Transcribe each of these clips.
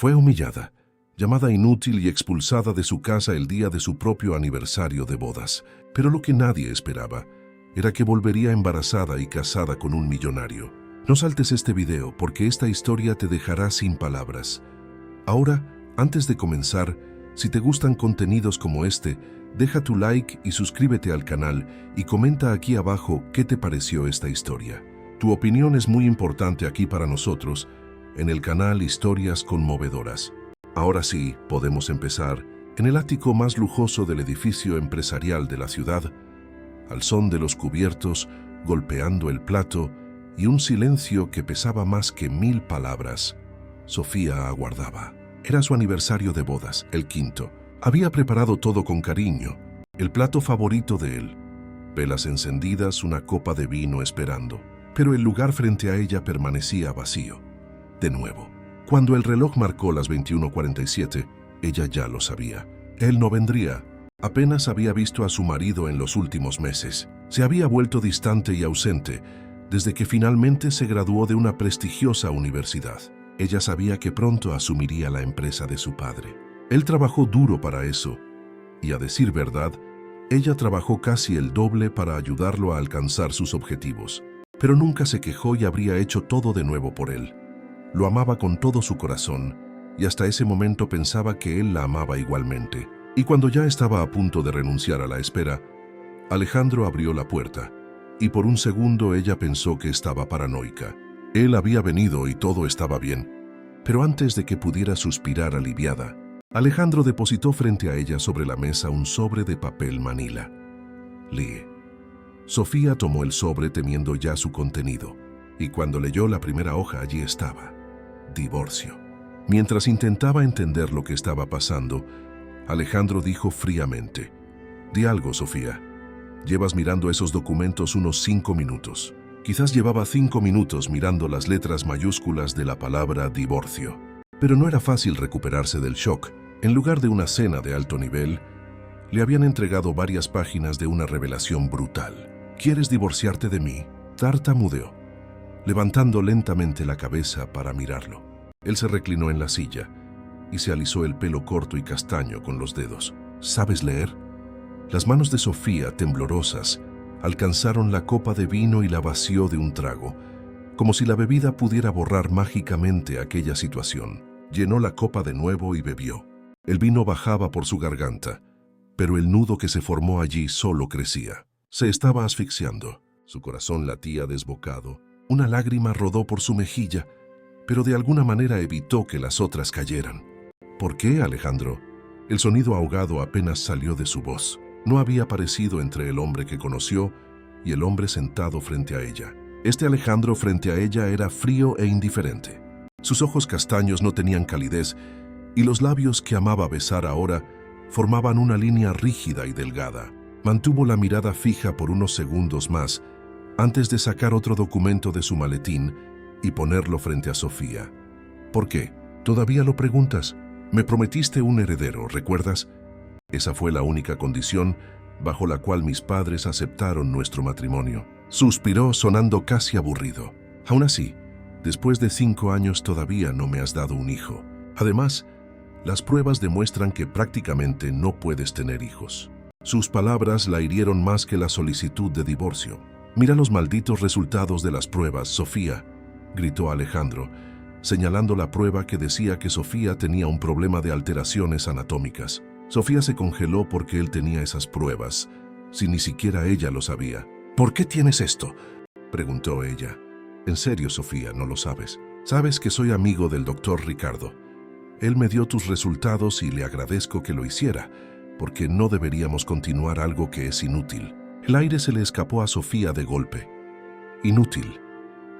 Fue humillada, llamada inútil y expulsada de su casa el día de su propio aniversario de bodas. Pero lo que nadie esperaba era que volvería embarazada y casada con un millonario. No saltes este video porque esta historia te dejará sin palabras. Ahora, antes de comenzar, si te gustan contenidos como este, deja tu like y suscríbete al canal y comenta aquí abajo qué te pareció esta historia. Tu opinión es muy importante aquí para nosotros, en el canal Historias Conmovedoras. Ahora sí, podemos empezar en el ático más lujoso del edificio empresarial de la ciudad, al son de los cubiertos golpeando el plato y un silencio que pesaba más que 1000 palabras. Sofía aguardaba. Era su aniversario de bodas, el 5º. Había preparado todo con cariño, el plato favorito de él, velas encendidas, una copa de vino esperando. Pero el lugar frente a ella permanecía vacío. De nuevo, cuando el reloj marcó las 21:47, ella ya lo sabía. Él no vendría. Apenas había visto a su marido en los últimos meses. Se había vuelto distante y ausente desde que finalmente se graduó de una prestigiosa universidad. Ella sabía que pronto asumiría la empresa de su padre. Él trabajó duro para eso, y a decir verdad, ella trabajó casi el doble para ayudarlo a alcanzar sus objetivos. Pero nunca se quejó y habría hecho todo de nuevo por él. Lo amaba con todo su corazón, y hasta ese momento pensaba que él la amaba igualmente. Y cuando ya estaba a punto de renunciar a la espera, Alejandro abrió la puerta, y por un segundo ella pensó que estaba paranoica. Él había venido y todo estaba bien, pero antes de que pudiera suspirar aliviada, Alejandro depositó frente a ella sobre la mesa un sobre de papel manila. Lee. Sofía tomó el sobre temiendo ya su contenido, y cuando leyó la primera hoja allí estaba: divorcio. Mientras intentaba entender lo que estaba pasando, Alejandro dijo fríamente: «Di algo, Sofía. Llevas mirando esos documentos unos 5 minutos». Quizás llevaba 5 minutos mirando las letras mayúsculas de la palabra divorcio. Pero no era fácil recuperarse del shock. En lugar de una cena de alto nivel, le habían entregado varias páginas de una revelación brutal. «¿Quieres divorciarte de mí?», tartamudeó, levantando lentamente la cabeza para mirarlo. Él se reclinó en la silla y se alisó el pelo corto y castaño con los dedos. «¿Sabes leer?». Las manos de Sofía, temblorosas, alcanzaron la copa de vino y la vació de un trago, como si la bebida pudiera borrar mágicamente aquella situación. Llenó la copa de nuevo y bebió. El vino bajaba por su garganta, pero el nudo que se formó allí solo crecía. Se estaba asfixiando. Su corazón latía desbocado. Una lágrima rodó por su mejilla, pero de alguna manera evitó que las otras cayeran. «¿Por qué, Alejandro?». El sonido ahogado apenas salió de su voz. No había parecido entre el hombre que conoció y el hombre sentado frente a ella. Este Alejandro frente a ella era frío e indiferente. Sus ojos castaños no tenían calidez y los labios que amaba besar ahora formaban una línea rígida y delgada. Mantuvo la mirada fija por unos segundos más antes de sacar otro documento de su maletín y ponerlo frente a Sofía. «¿Por qué? ¿Todavía lo preguntas? Me prometiste un heredero, ¿recuerdas? Esa fue la única condición bajo la cual mis padres aceptaron nuestro matrimonio». Suspiró sonando casi aburrido. «Aún así, después de 5 años todavía no me has dado un hijo. Además, las pruebas demuestran que prácticamente no puedes tener hijos». Sus palabras la hirieron más que la solicitud de divorcio. «Mira los malditos resultados de las pruebas, Sofía», gritó Alejandro, señalando la prueba que decía que Sofía tenía un problema de alteraciones anatómicas. Sofía se congeló porque él tenía esas pruebas, si ni siquiera ella lo sabía. «¿Por qué tienes esto?», preguntó ella. «En serio, Sofía, no lo sabes. Sabes que soy amigo del doctor Ricardo. Él me dio tus resultados y le agradezco que lo hiciera, porque no deberíamos continuar algo que es inútil». El aire se le escapó a Sofía de golpe. «Inútil.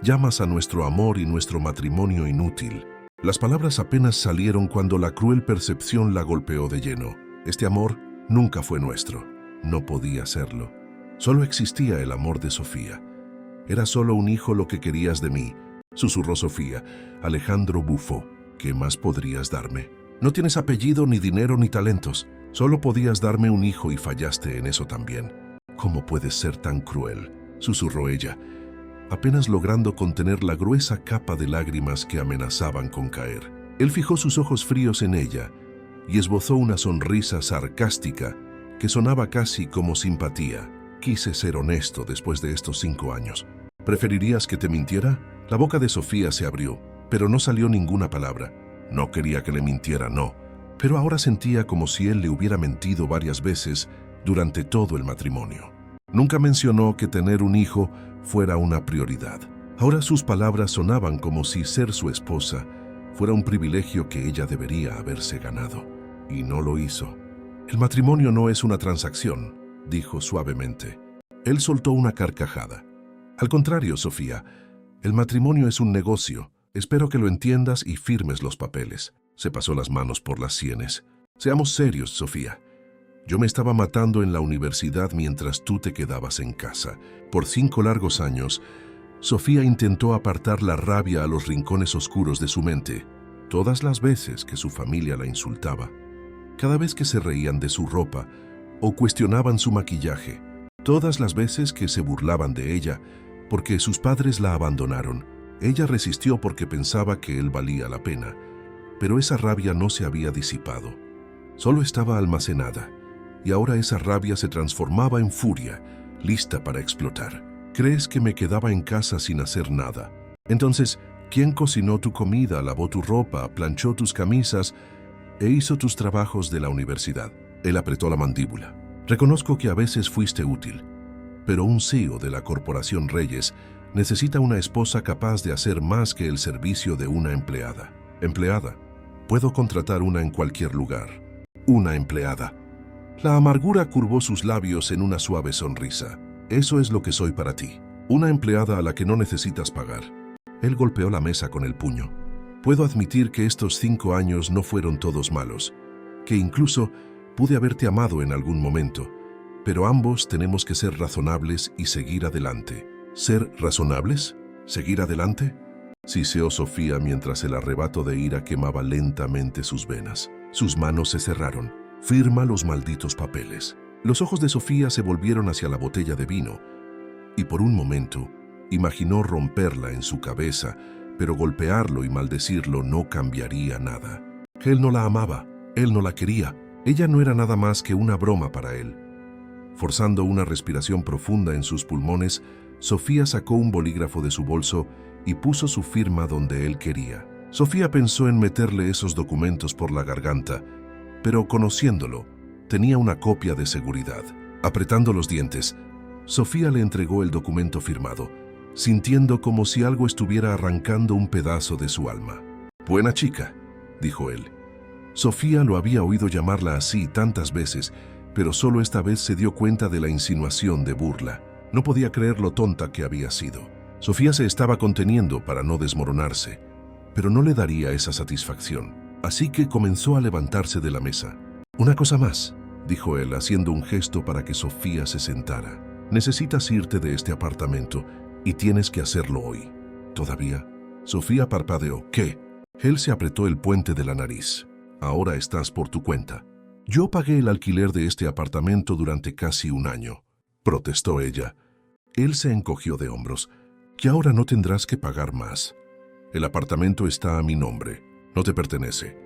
Llamas a nuestro amor y nuestro matrimonio inútil». Las palabras apenas salieron cuando la cruel percepción la golpeó de lleno. Este amor nunca fue nuestro. No podía serlo. Solo existía el amor de Sofía. «Era solo un hijo lo que querías de mí», susurró Sofía. Alejandro bufó. «¿Qué más podrías darme? No tienes apellido, ni dinero, ni talentos. Solo podías darme un hijo y fallaste en eso también». «¿Cómo puedes ser tan cruel?», susurró ella, apenas logrando contener la gruesa capa de lágrimas que amenazaban con caer. Él fijó sus ojos fríos en ella y esbozó una sonrisa sarcástica que sonaba casi como simpatía. Quise ser honesto después de estos 5 años. ¿Preferirías que te mintiera? La boca de Sofía se abrió, pero no salió ninguna palabra. No quería que le mintiera, no. Pero ahora sentía como si él le hubiera mentido varias veces durante todo el matrimonio. Nunca mencionó que tener un hijo fuera una prioridad. Ahora sus palabras sonaban como si ser su esposa fuera un privilegio que ella debería haberse ganado. Y no lo hizo. El matrimonio no es una transacción, dijo suavemente. Él soltó una carcajada. Al contrario, Sofía, el matrimonio es un negocio. Espero que lo entiendas y firmes los papeles. Se pasó las manos por las sienes. Seamos serios, Sofía. Yo me estaba matando en la universidad mientras tú te quedabas en casa. Por 5 largos años, Sofía intentó apartar la rabia a los rincones oscuros de su mente. Todas las veces que su familia la insultaba, cada vez que se reían de su ropa o cuestionaban su maquillaje, todas las veces que se burlaban de ella porque sus padres la abandonaron, ella resistió porque pensaba que él valía la pena. Pero esa rabia no se había disipado. Solo estaba almacenada, y ahora esa rabia se transformaba en furia, lista para explotar. ¿Crees que me quedaba en casa sin hacer nada? Entonces, ¿quién cocinó tu comida, lavó tu ropa, planchó tus camisas e hizo tus trabajos de la universidad? Él apretó la mandíbula. Reconozco que a veces fuiste útil, pero un CEO de la Corporación Reyes necesita una esposa capaz de hacer más que el servicio de una empleada. ¿Empleada? Puedo contratar una en cualquier lugar. Una empleada. La amargura curvó sus labios en una suave sonrisa. Eso es lo que soy para ti. Una empleada a la que no necesitas pagar. Él golpeó la mesa con el puño. Puedo admitir que estos 5 años no fueron todos malos, que incluso pude haberte amado en algún momento, pero ambos tenemos que ser razonables y seguir adelante. ¿Ser razonables? ¿Seguir adelante? Siseó Sofía mientras el arrebato de ira quemaba lentamente sus venas. Sus manos se cerraron. Firma los malditos papeles. Los ojos de Sofía se volvieron hacia la botella de vino, y por un momento imaginó romperla en su cabeza, pero golpearlo y maldecirlo no cambiaría nada. Él no la amaba, él no la quería. Ella no era nada más que una broma para él. Forzando una respiración profunda en sus pulmones, Sofía sacó un bolígrafo de su bolso y puso su firma donde él quería. Sofía pensó en meterle esos documentos por la garganta, pero conociéndolo, tenía una copia de seguridad. Apretando los dientes, Sofía le entregó el documento firmado, sintiendo como si algo estuviera arrancando un pedazo de su alma. «Buena chica», dijo él. Sofía lo había oído llamarla así tantas veces, pero solo esta vez se dio cuenta de la insinuación de burla. No podía creer lo tonta que había sido. Sofía se estaba conteniendo para no desmoronarse, pero no le daría esa satisfacción. Así que comenzó a levantarse de la mesa. «Una cosa más», dijo él, haciendo un gesto para que Sofía se sentara. «Necesitas irte de este apartamento y tienes que hacerlo hoy». «¿Todavía?» Sofía parpadeó. «¿Qué?» Él se apretó el puente de la nariz. «Ahora estás por tu cuenta». «Yo pagué el alquiler de este apartamento durante casi 1 año», protestó ella. Él se encogió de hombros. «Que ahora no tendrás que pagar más. El apartamento está a mi nombre, no te pertenece,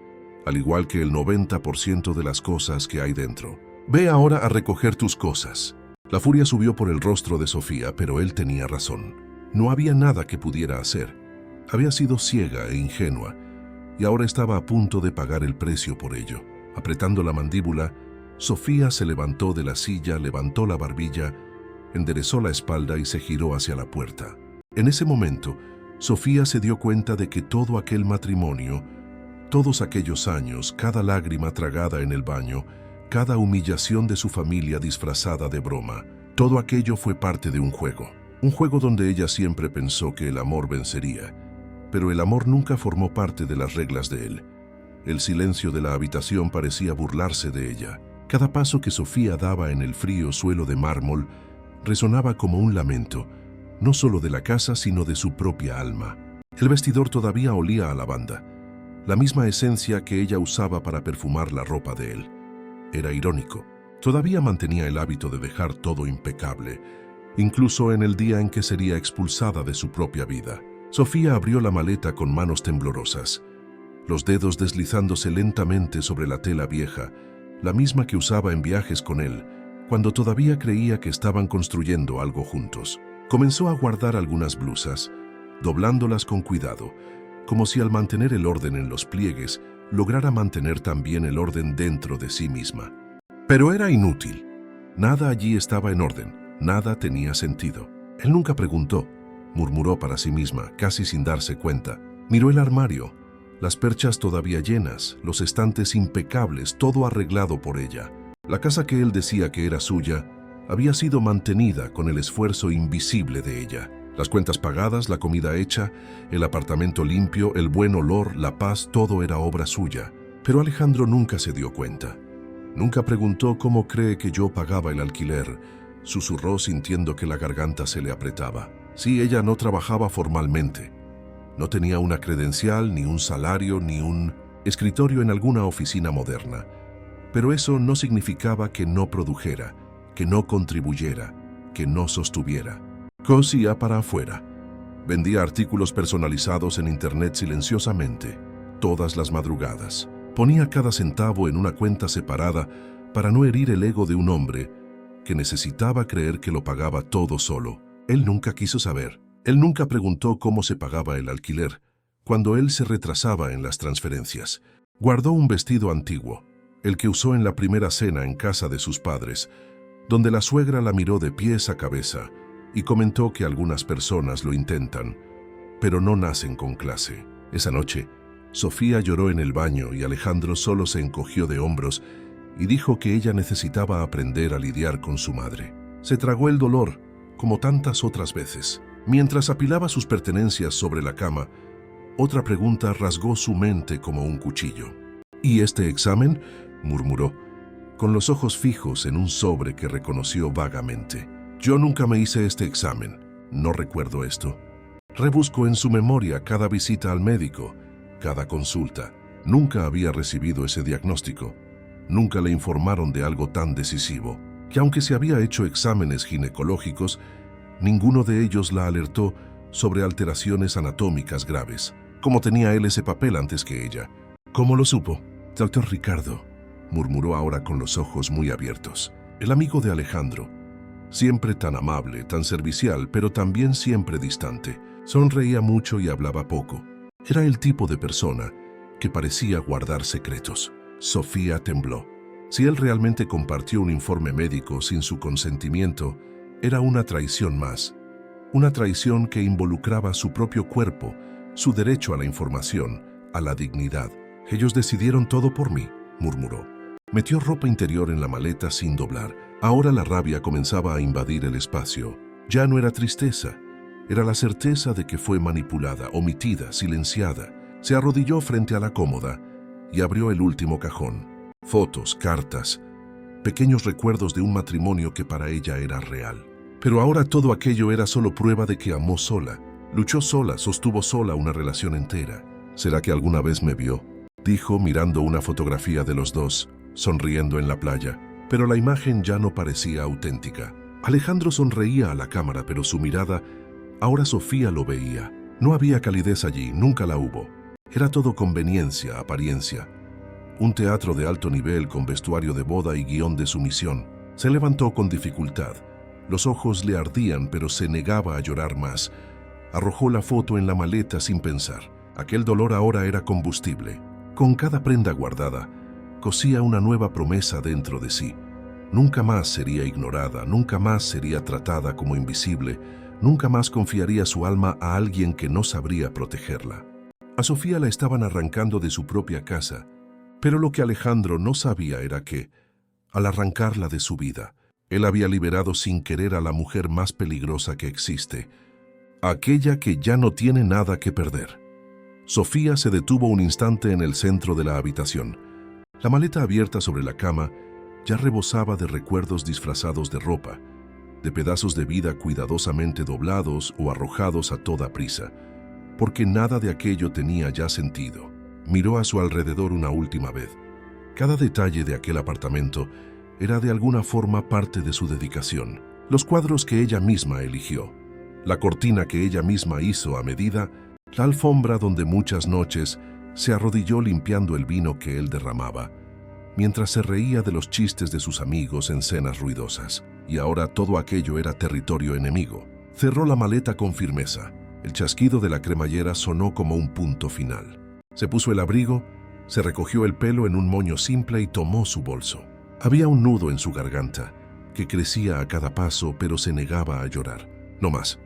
al igual que el 90% de las cosas que hay dentro. Ve ahora a recoger tus cosas». La furia subió por el rostro de Sofía, pero él tenía razón. No había nada que pudiera hacer. Había sido ciega e ingenua, y ahora estaba a punto de pagar el precio por ello. Apretando la mandíbula, Sofía se levantó de la silla, levantó la barbilla, enderezó la espalda y se giró hacia la puerta. En ese momento, Sofía se dio cuenta de que todo aquel matrimonio, todos aquellos años, cada lágrima tragada en el baño, cada humillación de su familia disfrazada de broma, todo aquello fue parte de un juego donde ella siempre pensó que el amor vencería, pero el amor nunca formó parte de las reglas de él. El silencio de la habitación parecía burlarse de ella. Cada paso que Sofía daba en el frío suelo de mármol resonaba como un lamento, no solo de la casa, sino de su propia alma. El vestidor todavía olía a lavanda, la misma esencia que ella usaba para perfumar la ropa de él. Era irónico. Todavía mantenía el hábito de dejar todo impecable, incluso en el día en que sería expulsada de su propia vida. Sofía abrió la maleta con manos temblorosas. los dedos deslizándose lentamente sobre la tela vieja, la misma que usaba en viajes con él, cuando todavía creía que estaban construyendo algo juntos. Comenzó a guardar algunas blusas, doblándolas con cuidado, como si al mantener el orden en los pliegues, lograra mantener también el orden dentro de sí misma. Pero era inútil. Nada allí estaba en orden, nada tenía sentido. Él nunca preguntó, murmuró para sí misma, casi sin darse cuenta. Miró el armario, las perchas todavía llenas, los estantes impecables, todo arreglado por ella. La casa que él decía que era suya había sido mantenida con el esfuerzo invisible de ella. Las cuentas pagadas, la comida hecha, el apartamento limpio, el buen olor, la paz, todo era obra suya. Pero Alejandro nunca se dio cuenta. Nunca preguntó cómo cree que yo pagaba el alquiler, susurró sintiendo que la garganta se le apretaba. Sí, ella no trabajaba formalmente. No tenía una credencial, ni un salario, ni un escritorio en alguna oficina moderna. Pero eso no significaba que no produjera, que no contribuyera, que no sostuviera. Cosía para afuera. Vendía artículos personalizados en internet silenciosamente, todas las madrugadas. Ponía cada centavo en una cuenta separada para no herir el ego de un hombre que necesitaba creer que lo pagaba todo solo. Él nunca quiso saber. Él nunca preguntó cómo se pagaba el alquiler, cuando él se retrasaba en las transferencias. Guardó un vestido antiguo, el que usó en la primera cena en casa de sus padres, donde la suegra la miró de pies a cabeza y comentó que algunas personas lo intentan, pero no nacen con clase. Esa noche, Sofía lloró en el baño y Alejandro solo se encogió de hombros y dijo que ella necesitaba aprender a lidiar con su madre. Se tragó el dolor, como tantas otras veces. Mientras apilaba sus pertenencias sobre la cama, otra pregunta rasgó su mente como un cuchillo. ¿Y este examen?, murmuró, con los ojos fijos en un sobre que reconoció vagamente. Yo nunca me hice este examen, no recuerdo esto. Rebuscó en su memoria cada visita al médico, cada consulta. Nunca había recibido ese diagnóstico. Nunca le informaron de algo tan decisivo, que aunque se había hecho exámenes ginecológicos, ninguno de ellos la alertó sobre alteraciones anatómicas graves. ¿Cómo tenía él ese papel antes que ella? ¿Cómo lo supo? Doctor Ricardo, murmuró ahora con los ojos muy abiertos. El amigo de Alejandro, siempre tan amable, tan servicial, pero también siempre distante. Sonreía mucho y hablaba poco. Era el tipo de persona que parecía guardar secretos. Sofía tembló. Si él realmente compartió un informe médico sin su consentimiento, era una traición más. Una traición que involucraba su propio cuerpo, su derecho a la información, a la dignidad. Ellos decidieron todo por mí, murmuró. Metió ropa interior en la maleta sin doblar. Ahora la rabia comenzaba a invadir el espacio. Ya no era tristeza, era la certeza de que fue manipulada, omitida, silenciada. Se arrodilló frente a la cómoda y abrió el último cajón. Fotos, cartas, pequeños recuerdos de un matrimonio que para ella era real. Pero ahora todo aquello era solo prueba de que amó sola, luchó sola, sostuvo sola una relación entera. ¿Será que alguna vez me vio?, dijo mirando una fotografía de los dos, sonriendo en la playa. Pero la imagen ya no parecía auténtica. Alejandro sonreía a la cámara, pero su mirada, ahora Sofía lo veía. No había calidez allí, nunca la hubo. Era todo conveniencia, apariencia. Un teatro de alto nivel con vestuario de boda y guión de sumisión. Se levantó con dificultad. Los ojos le ardían, pero se negaba a llorar más. Arrojó la foto en la maleta sin pensar. Aquel dolor ahora era combustible. Con cada prenda guardada, cosía una nueva promesa dentro de sí. Nunca más sería ignorada, nunca más sería tratada como invisible, nunca más confiaría su alma a alguien que no sabría protegerla. A Sofía la estaban arrancando de su propia casa, pero lo que Alejandro no sabía era que, al arrancarla de su vida, él había liberado sin querer a la mujer más peligrosa que existe, aquella que ya no tiene nada que perder. Sofía se detuvo un instante en el centro de la habitación. La maleta abierta sobre la cama ya rebosaba de recuerdos disfrazados de ropa, de pedazos de vida cuidadosamente doblados o arrojados a toda prisa, porque nada de aquello tenía ya sentido. Miró a su alrededor una última vez. Cada detalle de aquel apartamento era de alguna forma parte de su dedicación. Los cuadros que ella misma eligió, la cortina que ella misma hizo a medida, la alfombra donde muchas noches Se arrodilló limpiando el vino que él derramaba, mientras se reía de los chistes de sus amigos en cenas ruidosas. Y ahora todo aquello era territorio enemigo. Cerró la maleta con firmeza. El chasquido de la cremallera sonó como un punto final. Se puso el abrigo, se recogió el pelo en un moño simple y tomó su bolso. Había un nudo en su garganta, que crecía a cada paso, pero se negaba a llorar. No más.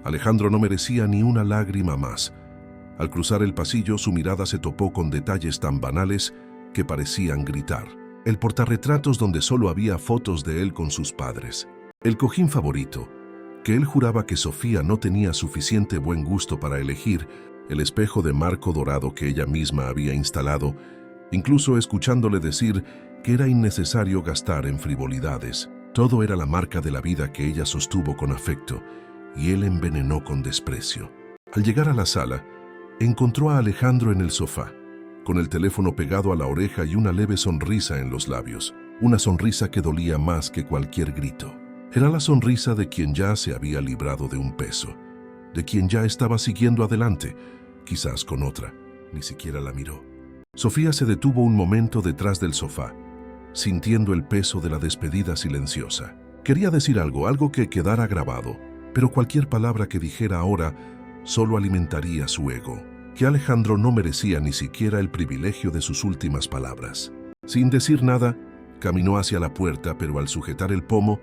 Alejandro no merecía ni una lágrima más. Al cruzar el pasillo, su mirada se topó con detalles tan banales que parecían gritar. El portarretratos donde solo había fotos de él con sus padres. El cojín favorito, que él juraba que Sofía no tenía suficiente buen gusto para elegir, el espejo de marco dorado que ella misma había instalado, incluso escuchándole decir que era innecesario gastar en frivolidades. Todo era la marca de la vida que ella sostuvo con afecto, y él envenenó con desprecio. Al llegar a la sala, encontró a Alejandro en el sofá, con el teléfono pegado a la oreja y una leve sonrisa en los labios, una sonrisa que dolía más que cualquier grito. Era la sonrisa de quien ya se había librado de un peso, de quien ya estaba siguiendo adelante, quizás con otra. Ni siquiera la miró. Sofía se detuvo un momento detrás del sofá, sintiendo el peso de la despedida silenciosa. Quería decir algo que quedara grabado, pero cualquier palabra que dijera ahora solo alimentaría su ego, que Alejandro no merecía ni siquiera el privilegio de sus últimas palabras. Sin decir nada, caminó hacia la puerta, pero al sujetar el pomo,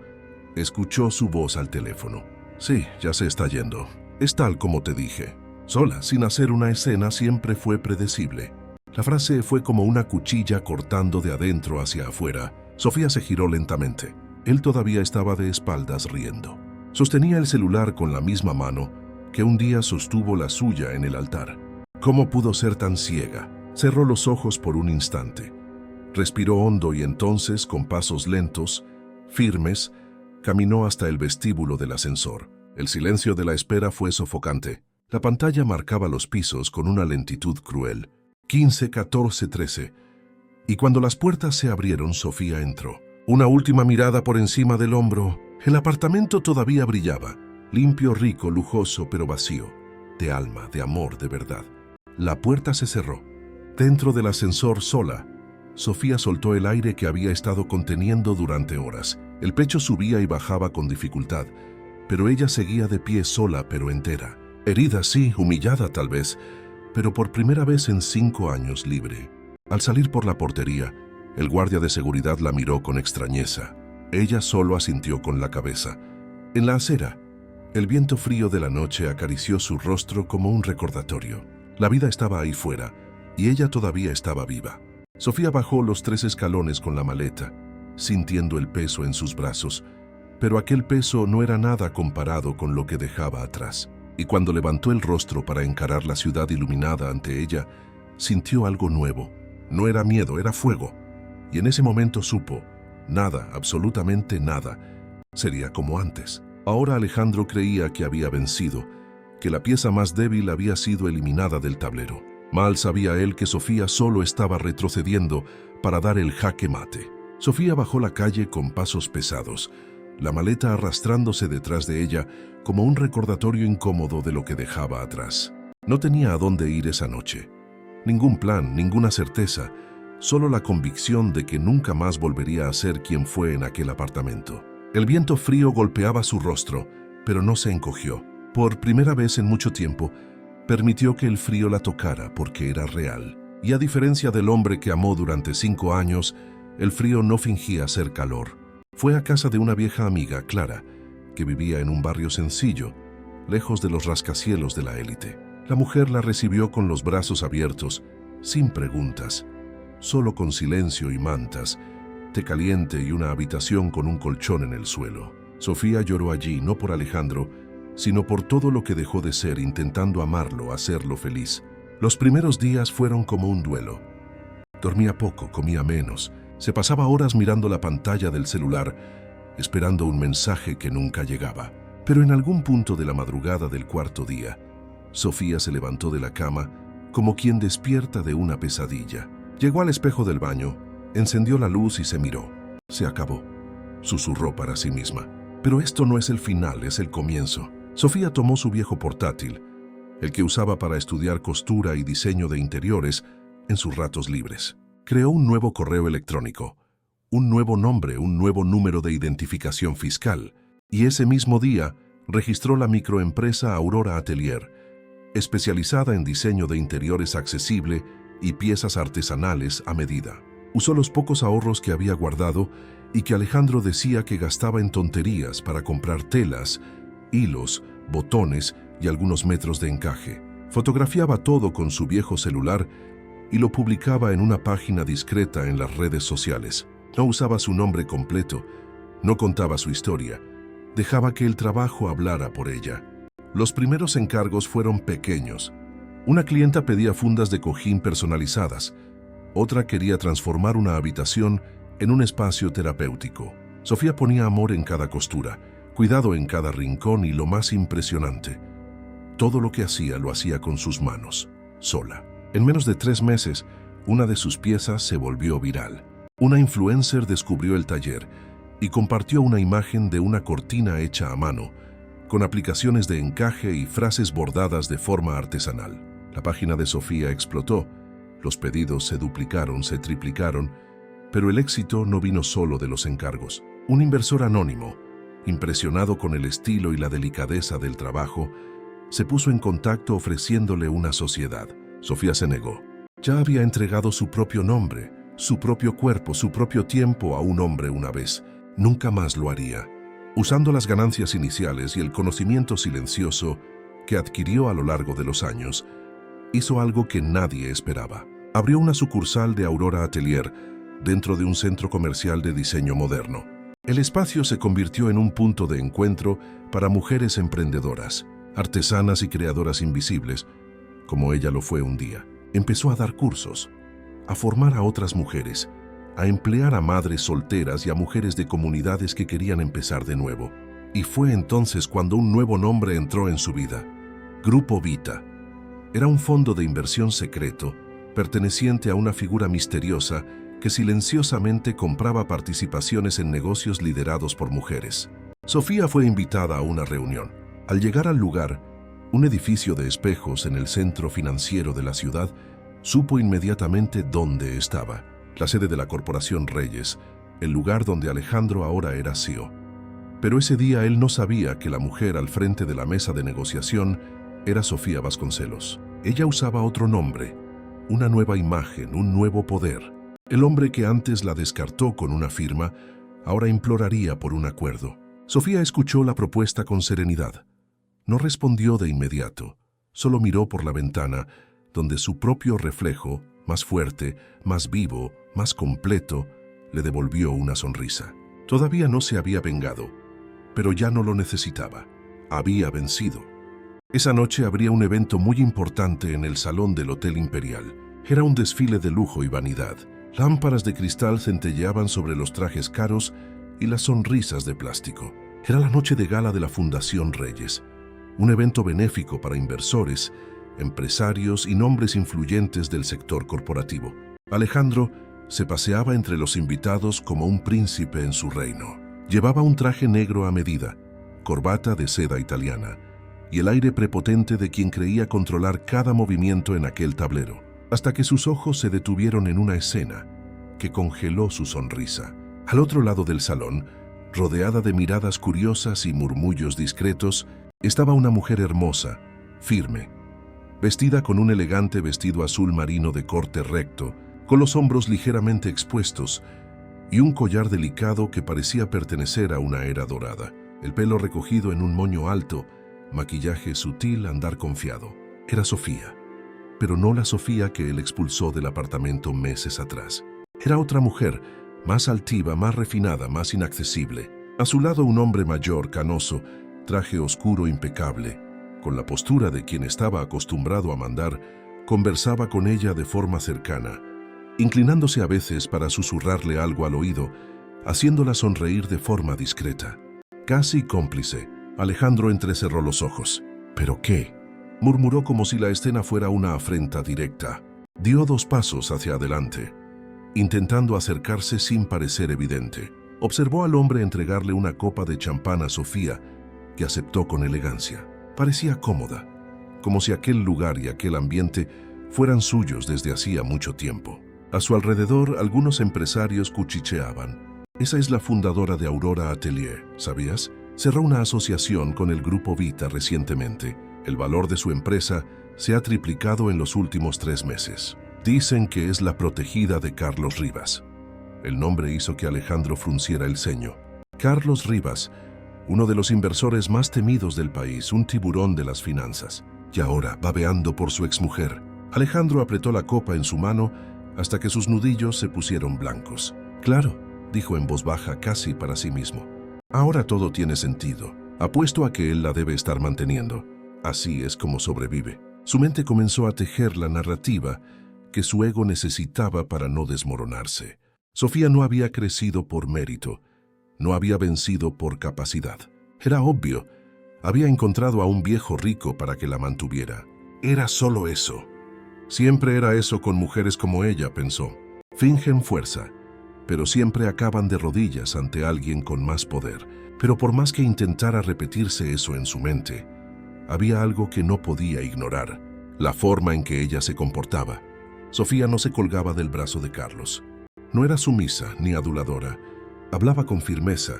escuchó su voz al teléfono. Sí, ya se está yendo. Es tal como te dije. Sola, sin hacer una escena, siempre fue predecible. La frase fue como una cuchilla cortando de adentro hacia afuera. Sofía se giró lentamente. Él todavía estaba de espaldas riendo. Sostenía el celular con la misma mano que un día sostuvo la suya en el altar. ¿Cómo pudo ser tan ciega? Cerró los ojos por un instante. Respiró hondo y entonces, con pasos lentos, firmes, caminó hasta el vestíbulo del ascensor. El silencio de la espera fue sofocante. La pantalla marcaba los pisos con una lentitud cruel. 15, 14, 13. Y cuando las puertas se abrieron, Sofía entró. Una última mirada por encima del hombro. El apartamento todavía brillaba. Limpio, rico, lujoso, pero vacío. De alma, de amor, de verdad. La puerta se cerró. Dentro del ascensor, sola, Sofía soltó el aire que había estado conteniendo durante horas. El pecho subía y bajaba con dificultad, pero ella seguía de pie sola pero entera. Herida, sí, humillada tal vez, pero por primera vez en 5 años libre. Al salir por la portería, el guardia de seguridad la miró con extrañeza. Ella solo asintió con la cabeza. En la acera, el viento frío de la noche acarició su rostro como un recordatorio. La vida estaba ahí fuera, y ella todavía estaba viva. Sofía bajó los 3 escalones con la maleta, sintiendo el peso en sus brazos, pero aquel peso no era nada comparado con lo que dejaba atrás. Y cuando levantó el rostro para encarar la ciudad iluminada ante ella, sintió algo nuevo. No era miedo, era fuego. Y en ese momento supo, nada, absolutamente nada, sería como antes. Ahora Alejandro creía que había vencido, que la pieza más débil había sido eliminada del tablero. Mal sabía él que Sofía solo estaba retrocediendo para dar el jaque mate. Sofía bajó la calle con pasos pesados, la maleta arrastrándose detrás de ella como un recordatorio incómodo de lo que dejaba atrás. No tenía a dónde ir esa noche. Ningún plan, ninguna certeza, solo la convicción de que nunca más volvería a ser quien fue en aquel apartamento. El viento frío golpeaba su rostro, pero no se encogió. Por primera vez en mucho tiempo, permitió que el frío la tocara porque era real. Y a diferencia del hombre que amó durante 5 años, el frío no fingía ser calor. Fue a casa de una vieja amiga, Clara, que vivía en un barrio sencillo, lejos de los rascacielos de la élite. La mujer la recibió con los brazos abiertos, sin preguntas, solo con silencio y mantas, té caliente y una habitación con un colchón en el suelo. Sofía lloró allí, no por Alejandro, sino por todo lo que dejó de ser intentando amarlo, hacerlo feliz. Los primeros días fueron como un duelo. Dormía poco, comía menos, se pasaba horas mirando la pantalla del celular, esperando un mensaje que nunca llegaba. Pero en algún punto de la madrugada del 4.º día, Sofía se levantó de la cama como quien despierta de una pesadilla. Llegó al espejo del baño, encendió la luz y se miró. Se acabó, susurró para sí misma. Pero esto no es el final, es el comienzo. Sofía tomó su viejo portátil, el que usaba para estudiar costura y diseño de interiores en sus ratos libres. Creó un nuevo correo electrónico, un nuevo nombre, un nuevo número de identificación fiscal, y ese mismo día registró la microempresa Aurora Atelier, especializada en diseño de interiores accesible y piezas artesanales a medida. Usó los pocos ahorros que había guardado y que Alejandro decía que gastaba en tonterías para comprar telas, hilos, botones y algunos metros de encaje. Fotografiaba todo con su viejo celular y lo publicaba en una página discreta en las redes sociales. No usaba su nombre completo, no contaba su historia, dejaba que el trabajo hablara por ella. Los primeros encargos fueron pequeños. Una clienta pedía fundas de cojín personalizadas, otra quería transformar una habitación en un espacio terapéutico. Sofía ponía amor en cada costura, cuidado en cada rincón y lo más impresionante, todo lo que hacía lo hacía con sus manos, sola. En menos de 3 meses, una de sus piezas se volvió viral. Una influencer descubrió el taller y compartió una imagen de una cortina hecha a mano, con aplicaciones de encaje y frases bordadas de forma artesanal. La página de Sofía explotó, los pedidos se duplicaron, se triplicaron, pero el éxito no vino solo de los encargos. Un inversor anónimo, impresionado con el estilo y la delicadeza del trabajo, se puso en contacto ofreciéndole una sociedad. Sofía se negó. Ya había entregado su propio nombre, su propio cuerpo, su propio tiempo a un hombre una vez. Nunca más lo haría. Usando las ganancias iniciales y el conocimiento silencioso que adquirió a lo largo de los años, hizo algo que nadie esperaba. Abrió una sucursal de Aurora Atelier dentro de un centro comercial de diseño moderno. El espacio se convirtió en un punto de encuentro para mujeres emprendedoras, artesanas y creadoras invisibles, como ella lo fue un día. Empezó a dar cursos, a formar a otras mujeres, a emplear a madres solteras y a mujeres de comunidades que querían empezar de nuevo. Y fue entonces cuando un nuevo nombre entró en su vida: Grupo Vita. Era un fondo de inversión secreto, perteneciente a una figura misteriosa que silenciosamente compraba participaciones en negocios liderados por mujeres. Sofía fue invitada a una reunión. Al llegar al lugar, un edificio de espejos en el centro financiero de la ciudad, supo inmediatamente dónde estaba: la sede de la Corporación Reyes, el lugar donde Alejandro ahora era CEO. Pero ese día él no sabía que la mujer al frente de la mesa de negociación era Sofía Vasconcelos. Ella usaba otro nombre, una nueva imagen, un nuevo poder. El hombre que antes la descartó con una firma, ahora imploraría por un acuerdo. Sofía escuchó la propuesta con serenidad. No respondió de inmediato, solo miró por la ventana, donde su propio reflejo, más fuerte, más vivo, más completo, le devolvió una sonrisa. Todavía no se había vengado, pero ya no lo necesitaba. Había vencido. Esa noche habría un evento muy importante en el salón del Hotel Imperial. Era un desfile de lujo y vanidad. Lámparas de cristal centelleaban sobre los trajes caros y las sonrisas de plástico. Era la noche de gala de la Fundación Reyes, un evento benéfico para inversores, empresarios y nombres influyentes del sector corporativo. Alejandro se paseaba entre los invitados como un príncipe en su reino. Llevaba un traje negro a medida, corbata de seda italiana y el aire prepotente de quien creía controlar cada movimiento en aquel tablero, hasta que sus ojos se detuvieron en una escena que congeló su sonrisa. Al otro lado del salón, rodeada de miradas curiosas y murmullos discretos, estaba una mujer hermosa, firme, vestida con un elegante vestido azul marino de corte recto, con los hombros ligeramente expuestos y un collar delicado que parecía pertenecer a una era dorada. El pelo recogido en un moño alto, maquillaje sutil, andar confiado. Era Sofía, pero no la Sofía que él expulsó del apartamento meses atrás. Era otra mujer, más altiva, más refinada, más inaccesible. A su lado un hombre mayor, canoso, traje oscuro impecable, con la postura de quien estaba acostumbrado a mandar, conversaba con ella de forma cercana, inclinándose a veces para susurrarle algo al oído, haciéndola sonreír de forma discreta. Casi cómplice, Alejandro entrecerró los ojos. ¿Pero qué?, murmuró como si la escena fuera una afrenta directa. Dio 2 pasos hacia adelante, intentando acercarse sin parecer evidente. Observó al hombre entregarle una copa de champán a Sofía, que aceptó con elegancia. Parecía cómoda, como si aquel lugar y aquel ambiente fueran suyos desde hacía mucho tiempo. A su alrededor, algunos empresarios cuchicheaban. Esa es la fundadora de Aurora Atelier, ¿sabías? Cerró una asociación con el Grupo Vita recientemente. El valor de su empresa se ha triplicado en los últimos 3 meses. Dicen que es la protegida de Carlos Rivas. El nombre hizo que Alejandro frunciera el ceño. Carlos Rivas, uno de los inversores más temidos del país, un tiburón de las finanzas. Y ahora, babeando por su exmujer. Alejandro apretó la copa en su mano hasta que sus nudillos se pusieron blancos. Claro, dijo en voz baja casi para sí mismo. Ahora todo tiene sentido. Apuesto a que él la debe estar manteniendo. Así es como sobrevive. Su mente comenzó a tejer la narrativa que su ego necesitaba para no desmoronarse. Sofía no había crecido por mérito, no había vencido por capacidad. Era obvio, había encontrado a un viejo rico para que la mantuviera. Era solo eso. Siempre era eso con mujeres como ella, pensó. Fingen fuerza, pero siempre acaban de rodillas ante alguien con más poder. Pero por más que intentara repetirse eso en su mente, había algo que no podía ignorar, la forma en que ella se comportaba. Sofía no se colgaba del brazo de Carlos. No era sumisa ni aduladora. Hablaba con firmeza,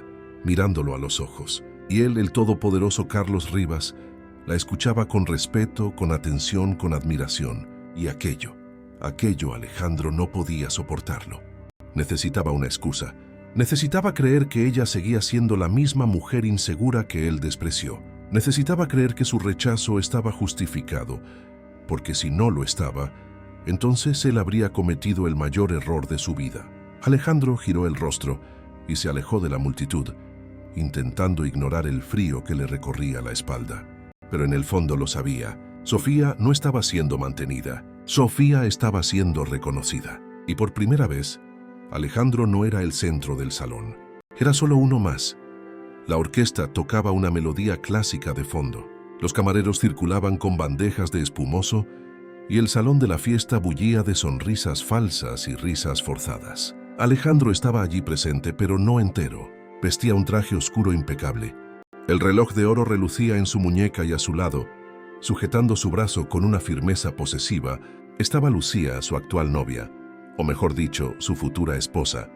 mirándolo a los ojos. Y él, el todopoderoso Carlos Rivas, la escuchaba con respeto, con atención, con admiración. Y aquello Alejandro no podía soportarlo. Necesitaba una excusa. Necesitaba creer que ella seguía siendo la misma mujer insegura que él despreció. Necesitaba creer que su rechazo estaba justificado, porque si no lo estaba, entonces él habría cometido el mayor error de su vida. Alejandro giró el rostro y se alejó de la multitud, intentando ignorar el frío que le recorría la espalda. Pero en el fondo lo sabía. Sofía no estaba siendo mantenida. Sofía estaba siendo reconocida. Y por primera vez, Alejandro no era el centro del salón. Era solo uno más. La orquesta tocaba una melodía clásica de fondo. Los camareros circulaban con bandejas de espumoso y el salón de la fiesta bullía de sonrisas falsas y risas forzadas. Alejandro estaba allí presente, pero no entero. Vestía un traje oscuro impecable. El reloj de oro relucía en su muñeca y a su lado, sujetando su brazo con una firmeza posesiva, estaba Lucía, su actual novia, o mejor dicho, su futura esposa,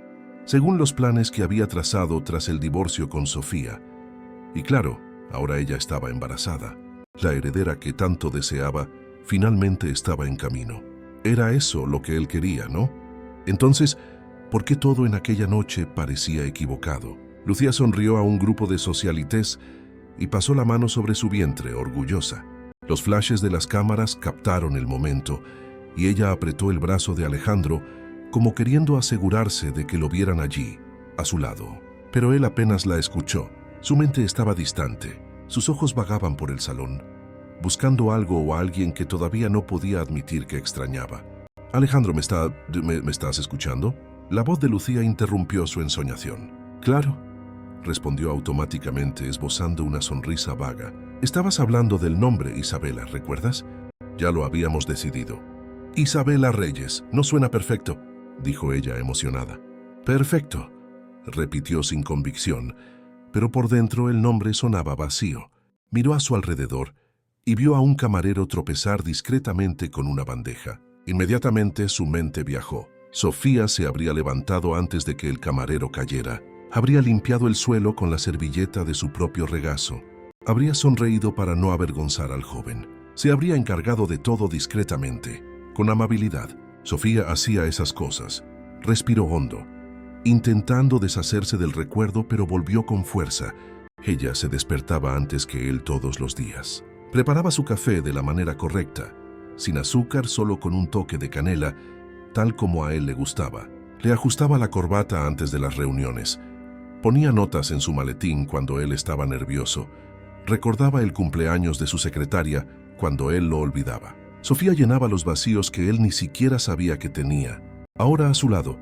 según los planes que había trazado tras el divorcio con Sofía. Y claro, ahora ella estaba embarazada. La heredera que tanto deseaba finalmente estaba en camino. Era eso lo que él quería, ¿no? Entonces, ¿por qué todo en aquella noche parecía equivocado? Lucía sonrió a un grupo de socialites y pasó la mano sobre su vientre, orgullosa. Los flashes de las cámaras captaron el momento y ella apretó el brazo de Alejandro como queriendo asegurarse de que lo vieran allí, a su lado. Pero él apenas la escuchó. Su mente estaba distante. Sus ojos vagaban por el salón, buscando algo o a alguien que todavía no podía admitir que extrañaba. Alejandro, ¿me estás escuchando? La voz de Lucía interrumpió su ensoñación. Claro, respondió automáticamente, esbozando una sonrisa vaga. Estabas hablando del nombre Isabela, ¿recuerdas? Ya lo habíamos decidido. Isabela Reyes, no suena perfecto, dijo ella emocionada. Perfecto, repitió sin convicción, pero por dentro el nombre sonaba vacío. Miró a su alrededor y vio a un camarero tropezar discretamente con una bandeja. Inmediatamente su mente viajó. Sofía se habría levantado antes de que el camarero cayera. Habría limpiado el suelo con la servilleta de su propio regazo. Habría sonreído para no avergonzar al joven. Se habría encargado de todo discretamente, con amabilidad. Sofía hacía esas cosas. Respiró hondo, intentando deshacerse del recuerdo, pero volvió con fuerza. Ella se despertaba antes que él todos los días. Preparaba su café de la manera correcta, sin azúcar, solo con un toque de canela, tal como a él le gustaba. Le ajustaba la corbata antes de las reuniones. Ponía notas en su maletín cuando él estaba nervioso. Recordaba el cumpleaños de su secretaria cuando él lo olvidaba. Sofía llenaba los vacíos que él ni siquiera sabía que tenía. Ahora a su lado,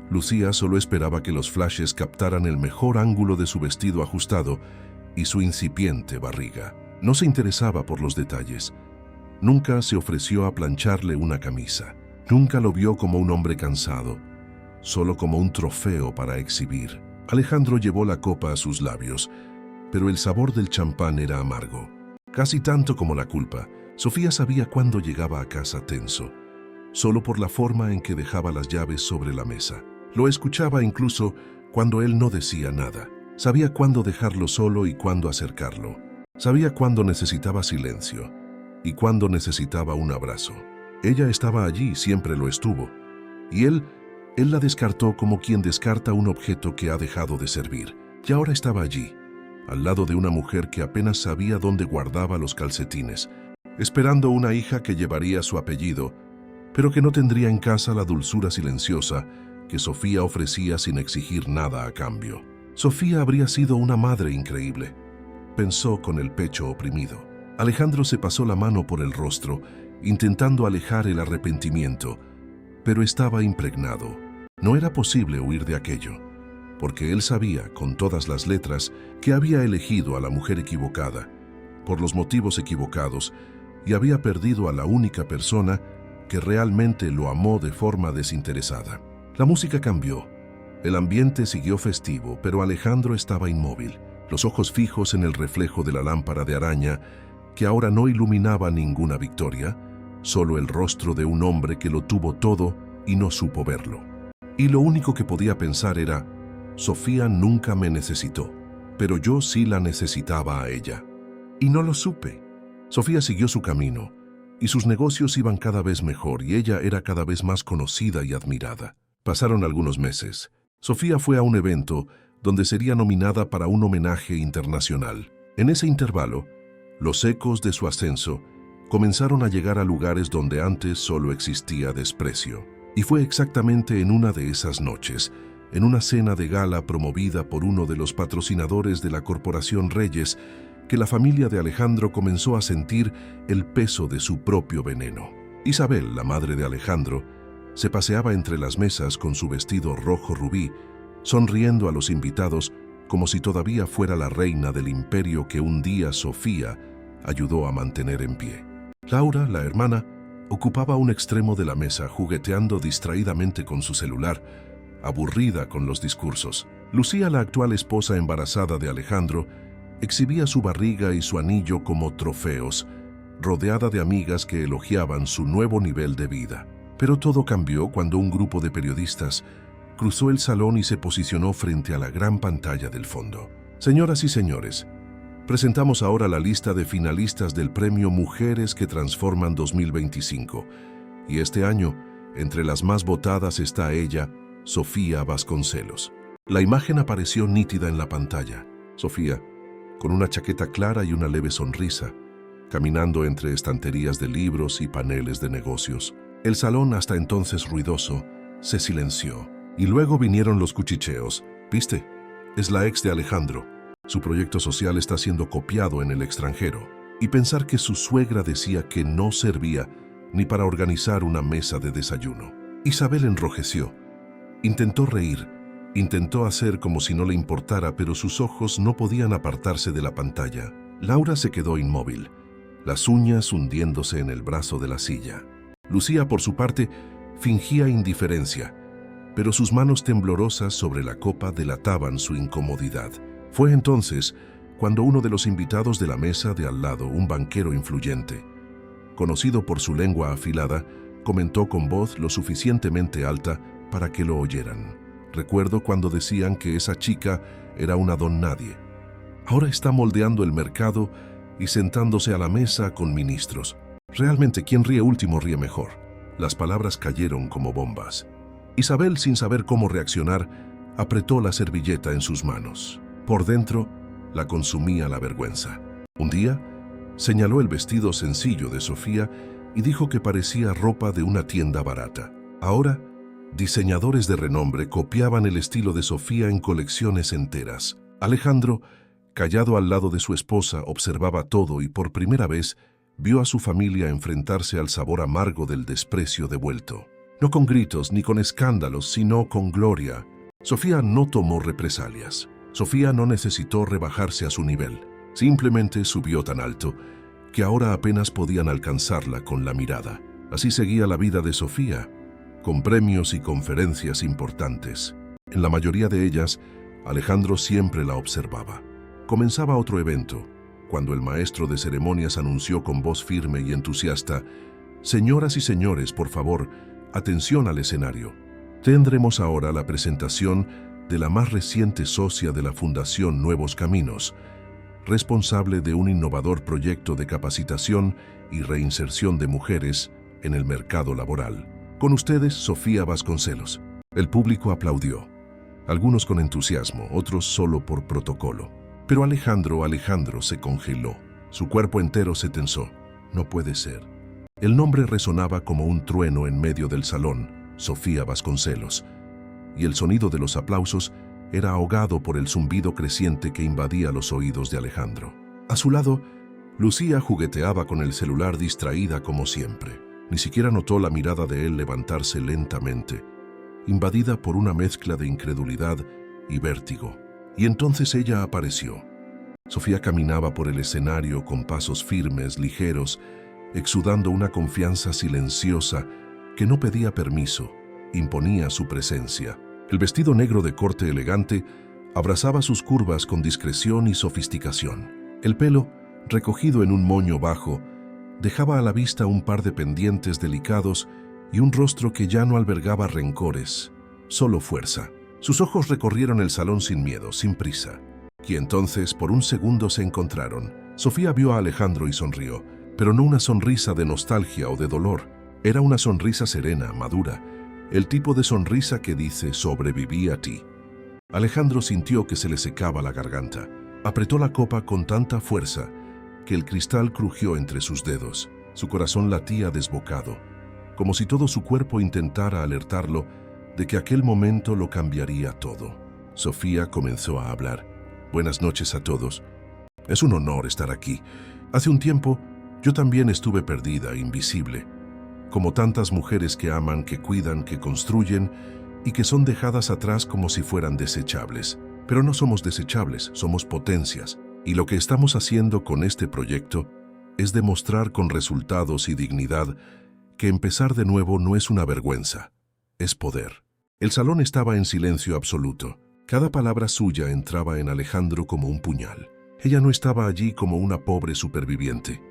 Lucía solo esperaba que los flashes captaran el mejor ángulo de su vestido ajustado y su incipiente barriga. No se interesaba por los detalles. Nunca se ofreció a plancharle una camisa. Nunca lo vio como un hombre cansado, solo como un trofeo para exhibir. Alejandro llevó la copa a sus labios, pero el sabor del champán era amargo, casi tanto como la culpa. Sofía sabía cuándo llegaba a casa tenso, solo por la forma en que dejaba las llaves sobre la mesa. Lo escuchaba incluso cuando él no decía nada. Sabía cuándo dejarlo solo y cuándo acercarlo. Sabía cuándo necesitaba silencio y cuándo necesitaba un abrazo. Ella estaba allí, siempre lo estuvo. Y él la descartó como quien descarta un objeto que ha dejado de servir. Y ahora estaba allí, al lado de una mujer que apenas sabía dónde guardaba los calcetines, esperando una hija que llevaría su apellido, pero que no tendría en casa la dulzura silenciosa que Sofía ofrecía sin exigir nada a cambio. Sofía habría sido una madre increíble, pensó con el pecho oprimido. Alejandro se pasó la mano por el rostro, intentando alejar el arrepentimiento, pero estaba impregnado. No era posible huir de aquello, porque él sabía, con todas las letras, que había elegido a la mujer equivocada, por los motivos equivocados, y había perdido a la única persona que realmente lo amó de forma desinteresada. La música cambió. El ambiente siguió festivo, pero Alejandro estaba inmóvil, los ojos fijos en el reflejo de la lámpara de araña, que ahora no iluminaba ninguna victoria, solo el rostro de un hombre que lo tuvo todo y no supo verlo. Y lo único que podía pensar era: Sofía nunca me necesitó, pero yo sí la necesitaba a ella. Y no lo supe. Sofía siguió su camino, y sus negocios iban cada vez mejor, y ella era cada vez más conocida y admirada. Pasaron algunos meses. Sofía fue a un evento donde sería nominada para un homenaje internacional. En ese intervalo, los ecos de su ascenso comenzaron a llegar a lugares donde antes solo existía desprecio. Y fue exactamente en una de esas noches, en una cena de gala promovida por uno de los patrocinadores de la Corporación Reyes, que la familia de Alejandro comenzó a sentir el peso de su propio veneno. Isabel, la madre de Alejandro, se paseaba entre las mesas con su vestido rojo rubí, sonriendo a los invitados como si todavía fuera la reina del imperio que un día Sofía ayudó a mantener en pie. Laura, la hermana, ocupaba un extremo de la mesa jugueteando distraídamente con su celular, aburrida con los discursos. Lucía, la actual esposa embarazada de Alejandro, exhibía su barriga y su anillo como trofeos, rodeada de amigas que elogiaban su nuevo nivel de vida. Pero todo cambió cuando un grupo de periodistas cruzó el salón y se posicionó frente a la gran pantalla del fondo. Señoras y señores, presentamos ahora la lista de finalistas del premio Mujeres que Transforman 2025. Y este año, entre las más votadas está ella, Sofía Vasconcelos. La imagen apareció nítida en la pantalla. Sofía, con una chaqueta clara y una leve sonrisa, caminando entre estanterías de libros y paneles de negocios. El salón, hasta entonces ruidoso, se silenció. Y luego vinieron los cuchicheos. ¿Viste? Es la ex de Alejandro. Su proyecto social está siendo copiado en el extranjero. Y pensar que su suegra decía que no servía ni para organizar una mesa de desayuno. Isabel enrojeció. Intentó reír. Intentó hacer como si no le importara, pero sus ojos no podían apartarse de la pantalla. Laura se quedó inmóvil, las uñas hundiéndose en el brazo de la silla. Lucía, por su parte, fingía indiferencia, pero sus manos temblorosas sobre la copa delataban su incomodidad. Fue entonces cuando uno de los invitados de la mesa de al lado, un banquero influyente, conocido por su lengua afilada, comentó con voz lo suficientemente alta para que lo oyeran. Recuerdo cuando decían que esa chica era una don nadie. Ahora está moldeando el mercado y sentándose a la mesa con ministros. Realmente, quien ríe último ríe mejor. Las palabras cayeron como bombas. Isabel, sin saber cómo reaccionar, apretó la servilleta en sus manos. Por dentro, la consumía la vergüenza. Un día, señaló el vestido sencillo de Sofía y dijo que parecía ropa de una tienda barata. Ahora, diseñadores de renombre copiaban el estilo de Sofía en colecciones enteras. Alejandro, callado al lado de su esposa, observaba todo y por primera vez vio a su familia enfrentarse al sabor amargo del desprecio devuelto. No con gritos ni con escándalos, sino con gloria. Sofía no tomó represalias. Sofía no necesitó rebajarse a su nivel. Simplemente subió tan alto que ahora apenas podían alcanzarla con la mirada. Así seguía la vida de Sofía, con premios y conferencias importantes. En la mayoría de ellas, Alejandro siempre la observaba. Comenzaba otro evento, cuando el maestro de ceremonias anunció con voz firme y entusiasta: «Señoras y señores, por favor, atención al escenario. Tendremos ahora la presentación de la más reciente socia de la Fundación Nuevos Caminos, responsable de un innovador proyecto de capacitación y reinserción de mujeres en el mercado laboral. Con ustedes, Sofía Vasconcelos». El público aplaudió, algunos con entusiasmo, otros solo por protocolo. Pero Alejandro se congeló. Su cuerpo entero se tensó. No puede ser. El nombre resonaba como un trueno en medio del salón: Sofía Vasconcelos. Y el sonido de los aplausos era ahogado por el zumbido creciente que invadía los oídos de Alejandro. A su lado, Lucía jugueteaba con el celular, distraída como siempre. Ni siquiera notó la mirada de él levantarse lentamente, invadida por una mezcla de incredulidad y vértigo. Y entonces ella apareció. Sofía caminaba por el escenario con pasos firmes, ligeros, exudando una confianza silenciosa que no pedía permiso, imponía su presencia. El vestido negro de corte elegante abrazaba sus curvas con discreción y sofisticación. El pelo, recogido en un moño bajo, dejaba a la vista un par de pendientes delicados y un rostro que ya no albergaba rencores, solo fuerza. Sus ojos recorrieron el salón sin miedo, sin prisa. Y entonces, por un segundo, se encontraron. Sofía vio a Alejandro y sonrió, pero no una sonrisa de nostalgia o de dolor. Era una sonrisa serena, madura, el tipo de sonrisa que dice: «Sobreviví a ti». Alejandro sintió que se le secaba la garganta. Apretó la copa con tanta fuerza que el cristal crujió entre sus dedos. Su corazón latía desbocado, como si todo su cuerpo intentara alertarlo de que aquel momento lo cambiaría todo. Sofía comenzó a hablar. «Buenas noches a todos. Es un honor estar aquí. Hace un tiempo, yo también estuve perdida, invisible, como tantas mujeres que aman, que cuidan, que construyen y que son dejadas atrás como si fueran desechables. Pero no somos desechables, somos potencias. Y lo que estamos haciendo con este proyecto es demostrar con resultados y dignidad que empezar de nuevo no es una vergüenza, es poder». El salón estaba en silencio absoluto. Cada palabra suya entraba en Alejandro como un puñal. Ella no estaba allí como una pobre superviviente.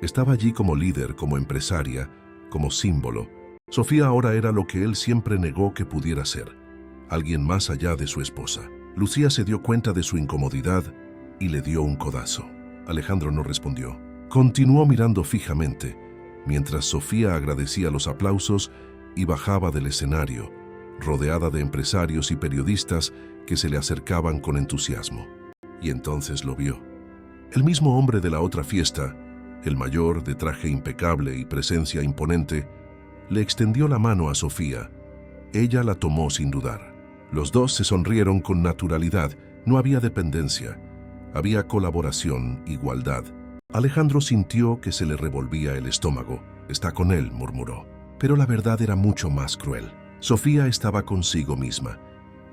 Estaba allí como líder, como empresaria, como símbolo. Sofía ahora era lo que él siempre negó que pudiera ser: alguien más allá de su esposa. Lucía se dio cuenta de su incomodidad y le dio un codazo. Alejandro no respondió. Continuó mirando fijamente, mientras Sofía agradecía los aplausos y bajaba del escenario, rodeada de empresarios y periodistas que se le acercaban con entusiasmo. Y entonces lo vio. El mismo hombre de la otra fiesta, el mayor, de traje impecable y presencia imponente, le extendió la mano a Sofía. Ella la tomó sin dudar. Los dos se sonrieron con naturalidad. No había dependencia. Había colaboración, igualdad. Alejandro sintió que se le revolvía el estómago. «Está con él», murmuró. Pero la verdad era mucho más cruel. Sofía estaba consigo misma,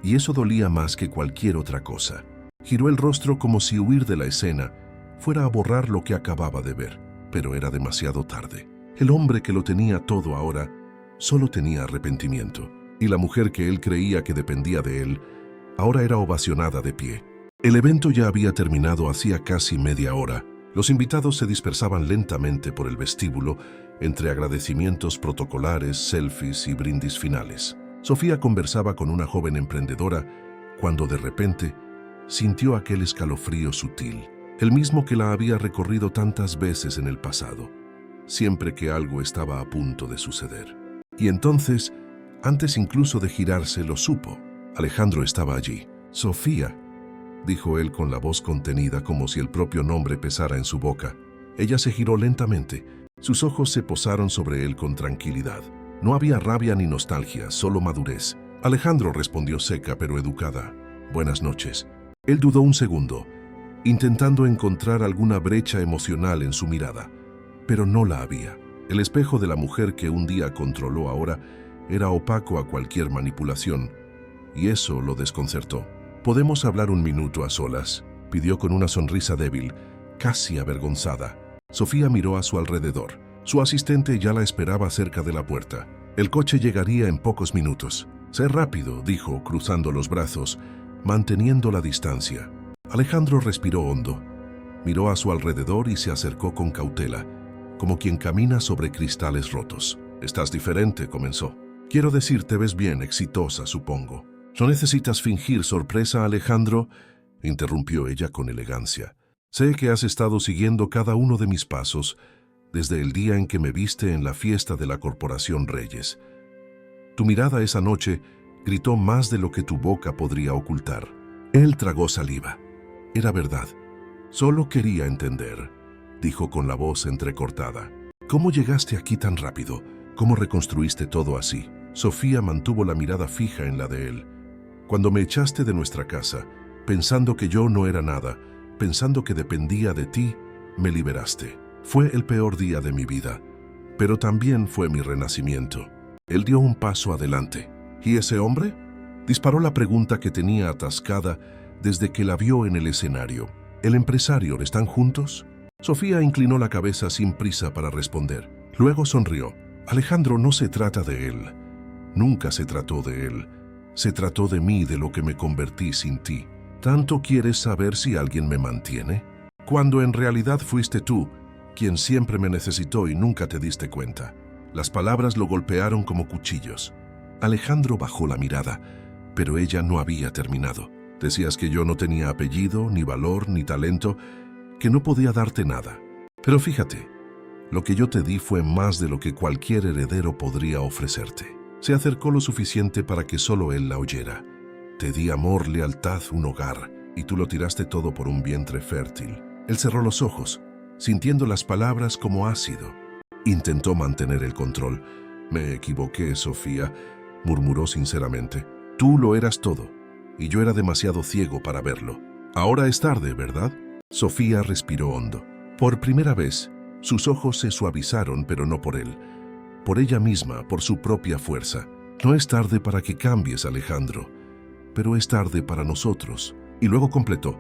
y eso dolía más que cualquier otra cosa. Giró el rostro como si huir de la escena fuera a borrar lo que acababa de ver, pero era demasiado tarde. El hombre que lo tenía todo ahora solo tenía arrepentimiento, y la mujer que él creía que dependía de él ahora era ovacionada de pie. El evento ya había terminado hacía casi media hora. Los invitados se dispersaban lentamente por el vestíbulo entre agradecimientos protocolares, selfies y brindis finales. Sofía conversaba con una joven emprendedora cuando de repente sintió aquel escalofrío sutil, el mismo que la había recorrido tantas veces en el pasado, siempre que algo estaba a punto de suceder. Y entonces, antes incluso de girarse, lo supo. Alejandro estaba allí. «Sofía», dijo él con la voz contenida, como si el propio nombre pesara en su boca. Ella se giró lentamente. Sus ojos se posaron sobre él con tranquilidad. No había rabia ni nostalgia, solo madurez. Alejandro respondió seca pero educada: «Buenas noches». Él dudó un segundo, intentando encontrar alguna brecha emocional en su mirada, pero no la había. El espejo de la mujer que un día controló ahora era opaco a cualquier manipulación, y eso lo desconcertó. «¿Podemos hablar un minuto a solas?», pidió con una sonrisa débil, casi avergonzada. Sofía miró a su alrededor. Su asistente ya la esperaba cerca de la puerta. El coche llegaría en pocos minutos. «Sé rápido», dijo, cruzando los brazos, manteniendo la distancia. Alejandro respiró hondo. Miró a su alrededor y se acercó con cautela, como quien camina sobre cristales rotos. «Estás diferente», comenzó. «Quiero decir, te ves bien, exitosa, supongo». «No necesitas fingir sorpresa, Alejandro», interrumpió ella con elegancia. «Sé que has estado siguiendo cada uno de mis pasos desde el día en que me viste en la fiesta de la Corporación Reyes. Tu mirada esa noche gritó más de lo que tu boca podría ocultar». Él tragó saliva. Era verdad. «Solo quería entender», dijo con la voz entrecortada. «¿Cómo llegaste aquí tan rápido? ¿Cómo reconstruiste todo así?» Sofía mantuvo la mirada fija en la de él. «Cuando me echaste de nuestra casa, pensando que yo no era nada, pensando que dependía de ti, me liberaste. Fue el peor día de mi vida, pero también fue mi renacimiento». Él dio un paso adelante. «¿Y ese hombre?». Disparó la pregunta que tenía atascada desde que la vio en el escenario. «¿El empresario, están juntos?». Sofía inclinó la cabeza sin prisa para responder. Luego sonrió. «Alejandro, no se trata de él. Nunca se trató de él. Se trató de mí, de lo que me convertí sin ti. ¿Tanto quieres saber si alguien me mantiene? Cuando en realidad fuiste tú quien siempre me necesitó y nunca te diste cuenta». Las palabras lo golpearon como cuchillos. Alejandro bajó la mirada, pero ella no había terminado. «Decías que yo no tenía apellido, ni valor, ni talento, que no podía darte nada. Pero fíjate, lo que yo te di fue más de lo que cualquier heredero podría ofrecerte». Se acercó lo suficiente para que solo él la oyera. «Te di amor, lealtad, un hogar, y tú lo tiraste todo por un vientre fértil». Él cerró los ojos, sintiendo las palabras como ácido. Intentó mantener el control. «Me equivoqué, Sofía», murmuró sinceramente. «Tú lo eras todo, y yo era demasiado ciego para verlo. Ahora es tarde, ¿verdad?». Sofía respiró hondo. Por primera vez, sus ojos se suavizaron, pero no por él. Por ella misma, por su propia fuerza. «No es tarde para que cambies, Alejandro, pero es tarde para nosotros». Y luego completó: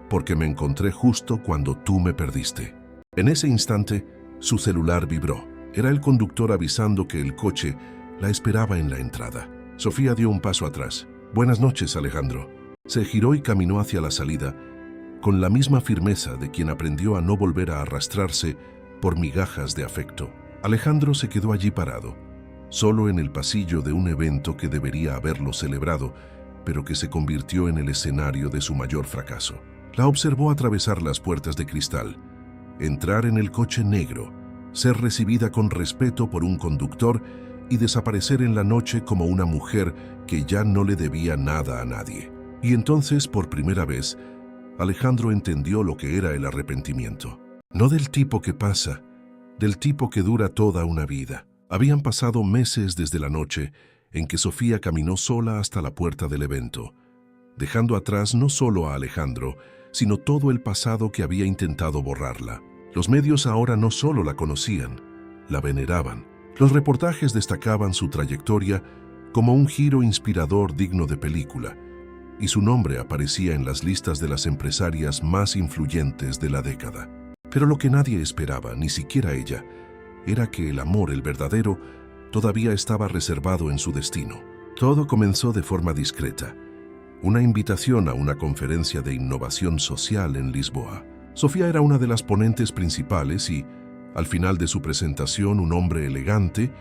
«Porque me encontré justo cuando tú me perdiste». En ese instante, su celular vibró. Era el conductor avisando que el coche la esperaba en la entrada. Sofía dio un paso atrás. «Buenas noches, Alejandro». Se giró y caminó hacia la salida, con la misma firmeza de quien aprendió a no volver a arrastrarse por migajas de afecto. Alejandro se quedó allí parado, solo en el pasillo de un evento que debería haberlo celebrado, pero que se convirtió en el escenario de su mayor fracaso. La observó atravesar las puertas de cristal, entrar en el coche negro, ser recibida con respeto por un conductor y desaparecer en la noche como una mujer que ya no le debía nada a nadie. Y entonces, por primera vez, Alejandro entendió lo que era el arrepentimiento. No del tipo que pasa, del tipo que dura toda una vida. Habían pasado meses desde la noche en que Sofía caminó sola hasta la puerta del evento, dejando atrás no solo a Alejandro, sino todo el pasado que había intentado borrarla. Los medios ahora no solo la conocían, la veneraban. Los reportajes destacaban su trayectoria como un giro inspirador digno de película, y su nombre aparecía en las listas de las empresarias más influyentes de la década. Pero lo que nadie esperaba, ni siquiera ella, era que el amor, el verdadero, todavía estaba reservado en su destino. Todo comenzó de forma discreta. Una invitación a una conferencia de innovación social en Lisboa. Sofía era una de las ponentes principales y, al final de su presentación, un hombre elegante,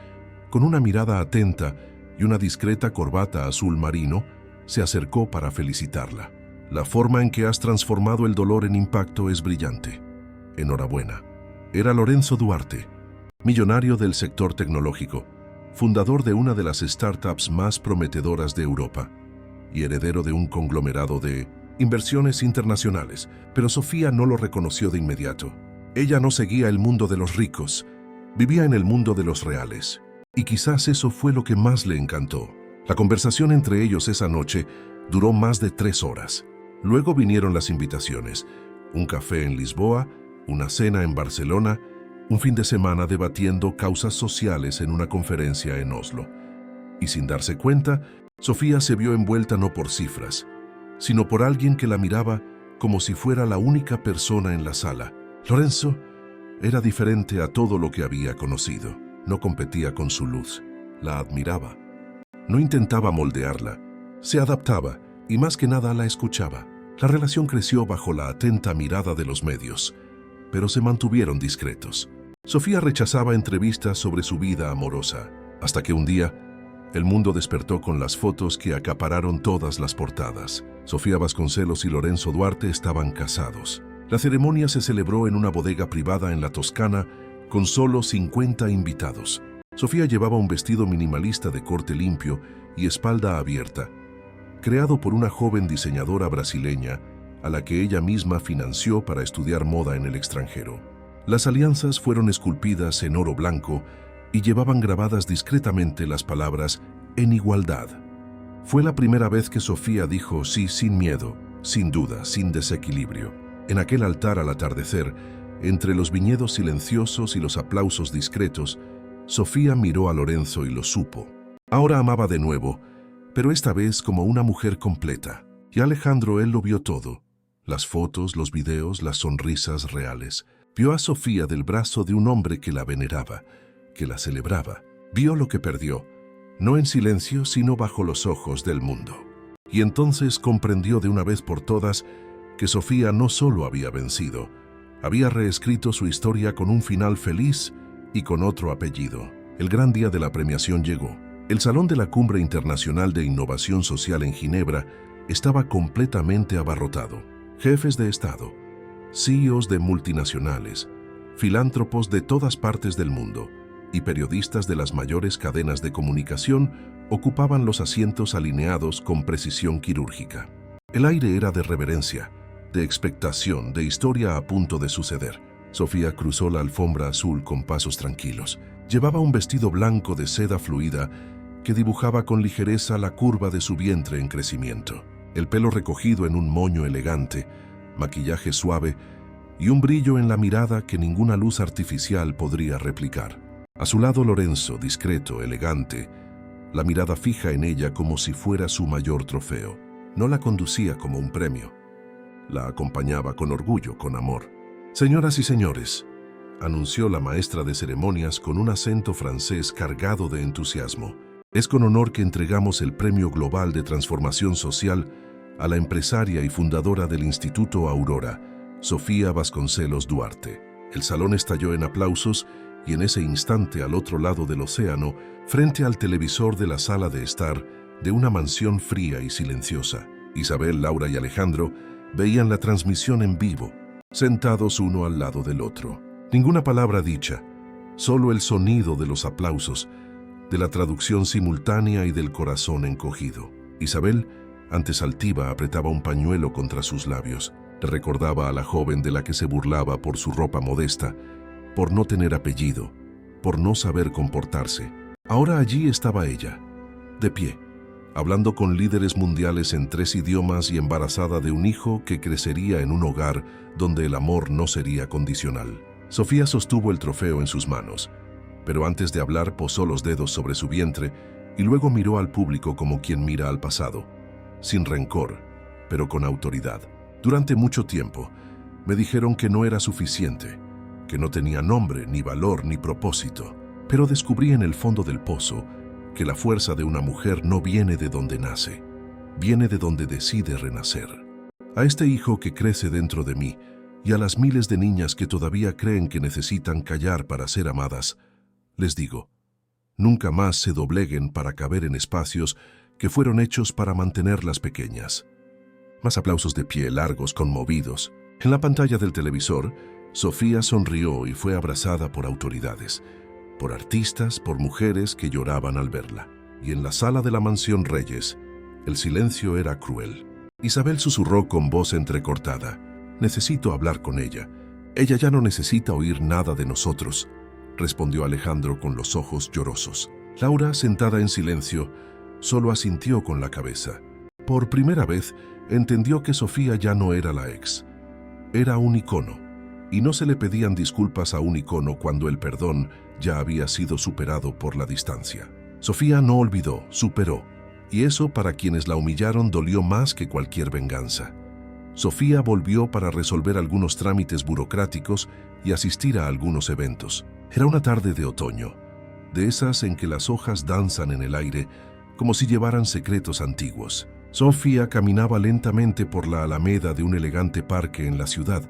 con una mirada atenta y una discreta corbata azul marino, se acercó para felicitarla. «La forma en que has transformado el dolor en impacto es brillante. Enhorabuena». Era Lorenzo Duarte, millonario del sector tecnológico, fundador de una de las startups más prometedoras de Europa y heredero de un conglomerado de inversiones internacionales. Pero Sofía no lo reconoció de inmediato. Ella no seguía el mundo de los ricos, vivía en el mundo de los reales. Y quizás eso fue lo que más le encantó. La conversación entre ellos esa noche duró más de 3 horas. Luego vinieron las invitaciones: un café en Lisboa, una cena en Barcelona, un fin de semana debatiendo causas sociales en una conferencia en Oslo. Y sin darse cuenta, Sofía se vio envuelta no por cifras, sino por alguien que la miraba como si fuera la única persona en la sala. Lorenzo era diferente a todo lo que había conocido. No competía con su luz, la admiraba. No intentaba moldearla, se adaptaba y más que nada la escuchaba. La relación creció bajo la atenta mirada de los medios, pero se mantuvieron discretos. Sofía rechazaba entrevistas sobre su vida amorosa, hasta que un día el mundo despertó con las fotos que acapararon todas las portadas. Sofía Vasconcelos y Lorenzo Duarte estaban casados. La ceremonia se celebró en una bodega privada en la Toscana con solo 50 invitados. Sofía llevaba un vestido minimalista de corte limpio y espalda abierta, creado por una joven diseñadora brasileña a la que ella misma financió para estudiar moda en el extranjero. Las alianzas fueron esculpidas en oro blanco y llevaban grabadas discretamente las palabras «en igualdad». Fue la primera vez que Sofía dijo sí sin miedo, sin duda, sin desequilibrio. En aquel altar al atardecer, entre los viñedos silenciosos y los aplausos discretos, Sofía miró a Lorenzo y lo supo. Ahora amaba de nuevo, pero esta vez como una mujer completa. Y Alejandro, él lo vio todo. Las fotos, los videos, las sonrisas reales. Vio a Sofía del brazo de un hombre que la veneraba, que la celebraba. Vio lo que perdió, no en silencio, sino bajo los ojos del mundo. Y entonces comprendió de una vez por todas que Sofía no solo había vencido, había reescrito su historia con un final feliz y con otro apellido. El gran día de la premiación llegó. El Salón de la Cumbre Internacional de Innovación Social en Ginebra estaba completamente abarrotado. Jefes de Estado, CEOs de multinacionales, filántropos de todas partes del mundo y periodistas de las mayores cadenas de comunicación ocupaban los asientos alineados con precisión quirúrgica. El aire era de reverencia, de expectación, de historia a punto de suceder. Sofía cruzó la alfombra azul con pasos tranquilos. Llevaba un vestido blanco de seda fluida que dibujaba con ligereza la curva de su vientre en crecimiento. El pelo recogido en un moño elegante, maquillaje suave y un brillo en la mirada que ninguna luz artificial podría replicar. A su lado Lorenzo, discreto, elegante, la mirada fija en ella como si fuera su mayor trofeo. No la conducía como un premio. La acompañaba con orgullo, con amor. «Señoras y señores», anunció la maestra de ceremonias con un acento francés cargado de entusiasmo, «es con honor que entregamos el Premio Global de Transformación Social a la empresaria y fundadora del Instituto Aurora, Sofía Vasconcelos Duarte». El salón estalló en aplausos y en ese instante, al otro lado del océano, frente al televisor de la sala de estar de una mansión fría y silenciosa, Isabel, Laura y Alejandro veían la transmisión en vivo, sentados uno al lado del otro. Ninguna palabra dicha, solo el sonido de los aplausos, de la traducción simultánea y del corazón encogido. Isabel, antes altiva, apretaba un pañuelo contra sus labios. Le recordaba a la joven de la que se burlaba por su ropa modesta, por no tener apellido, por no saber comportarse. Ahora allí estaba ella, de pie, hablando con líderes mundiales en 3 idiomas y embarazada de un hijo que crecería en un hogar donde el amor no sería condicional. Sofía sostuvo el trofeo en sus manos, pero antes de hablar posó los dedos sobre su vientre y luego miró al público como quien mira al pasado, sin rencor, pero con autoridad. Durante mucho tiempo, me dijeron que no era suficiente, que no tenía nombre, ni valor, ni propósito, pero descubrí en el fondo del pozo que la fuerza de una mujer no viene de donde nace, viene de donde decide renacer. A este hijo que crece dentro de mí y a las miles de niñas que todavía creen que necesitan callar para ser amadas, les digo, nunca más se dobleguen para caber en espacios que fueron hechos para mantenerlas pequeñas. Más aplausos de pie, largos, conmovidos. En la pantalla del televisor, Sofía sonrió y fue abrazada por autoridades, por artistas, por mujeres que lloraban al verla. Y en la sala de la mansión Reyes, el silencio era cruel. Isabel susurró con voz entrecortada, «Necesito hablar con ella. Ella ya no necesita oír nada de nosotros», respondió Alejandro con los ojos llorosos. Laura, sentada en silencio, solo asintió con la cabeza. Por primera vez, entendió que Sofía ya no era la ex. Era un icono, y no se le pedían disculpas a un icono cuando el perdón ya había sido superado por la distancia. Sofía no olvidó, superó, y eso para quienes la humillaron dolió más que cualquier venganza. Sofía volvió para resolver algunos trámites burocráticos y asistir a algunos eventos. Era una tarde de otoño, de esas en que las hojas danzan en el aire como si llevaran secretos antiguos. Sofía caminaba lentamente por la alameda de un elegante parque en la ciudad,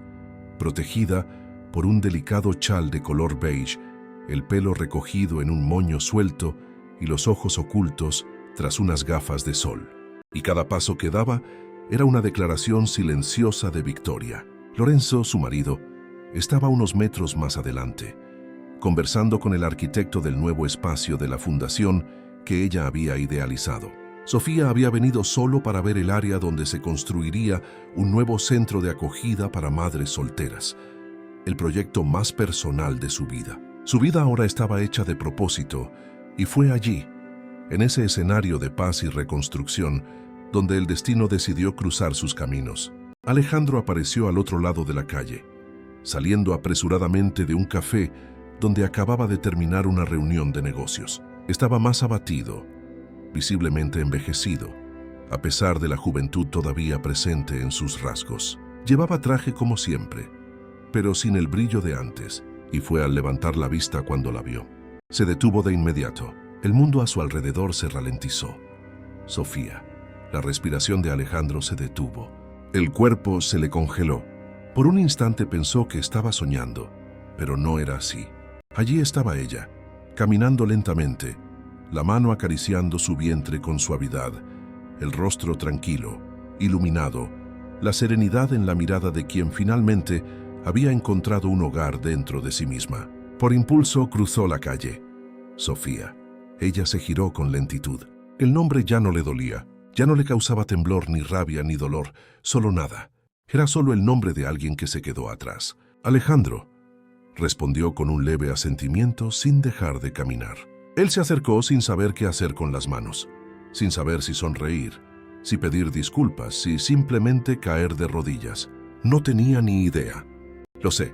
protegida por un delicado chal de color beige, el pelo recogido en un moño suelto y los ojos ocultos tras unas gafas de sol. Y cada paso que daba era una declaración silenciosa de victoria. Lorenzo, su marido, estaba unos metros más adelante, conversando con el arquitecto del nuevo espacio de la fundación que ella había idealizado. Sofía había venido solo para ver el área donde se construiría un nuevo centro de acogida para madres solteras, el proyecto más personal de su vida. Su vida ahora estaba hecha de propósito y fue allí, en ese escenario de paz y reconstrucción, donde el destino decidió cruzar sus caminos. Alejandro apareció al otro lado de la calle, saliendo apresuradamente de un café donde acababa de terminar una reunión de negocios. Estaba más abatido, visiblemente envejecido, a pesar de la juventud todavía presente en sus rasgos. Llevaba traje como siempre, pero sin el brillo de antes, y fue al levantar la vista cuando la vio. Se detuvo de inmediato. El mundo a su alrededor se ralentizó. Sofía. La respiración de Alejandro se detuvo. El cuerpo se le congeló. Por un instante pensó que estaba soñando, pero no era así. Allí estaba ella, caminando lentamente, la mano acariciando su vientre con suavidad, el rostro tranquilo, iluminado, la serenidad en la mirada de quien finalmente había encontrado un hogar dentro de sí misma. Por impulso cruzó la calle. Sofía. Ella se giró con lentitud. El nombre ya no le dolía, ya no le causaba temblor, ni rabia, ni dolor, solo nada. Era solo el nombre de alguien que se quedó atrás. Alejandro, respondió con un leve asentimiento sin dejar de caminar. Él se acercó sin saber qué hacer con las manos, sin saber si sonreír, si pedir disculpas, si simplemente caer de rodillas. No tenía ni idea. Lo sé.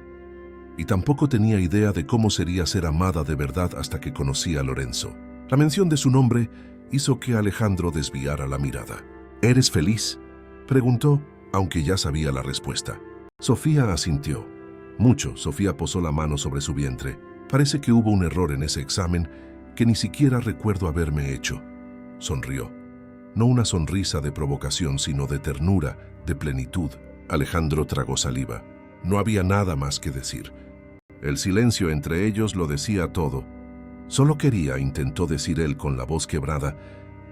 Y tampoco tenía idea de cómo sería ser amada de verdad hasta que conocí a Lorenzo. La mención de su nombre hizo que Alejandro desviara la mirada. ¿Eres feliz?, preguntó, aunque ya sabía la respuesta. Sofía asintió. Mucho. Sofía posó la mano sobre su vientre. Parece que hubo un error en ese examen que ni siquiera recuerdo haberme hecho. Sonrió. No una sonrisa de provocación, sino de ternura, de plenitud. Alejandro tragó saliva. No había nada más que decir. El silencio entre ellos lo decía todo. Solo quería, intentó decir él con la voz quebrada,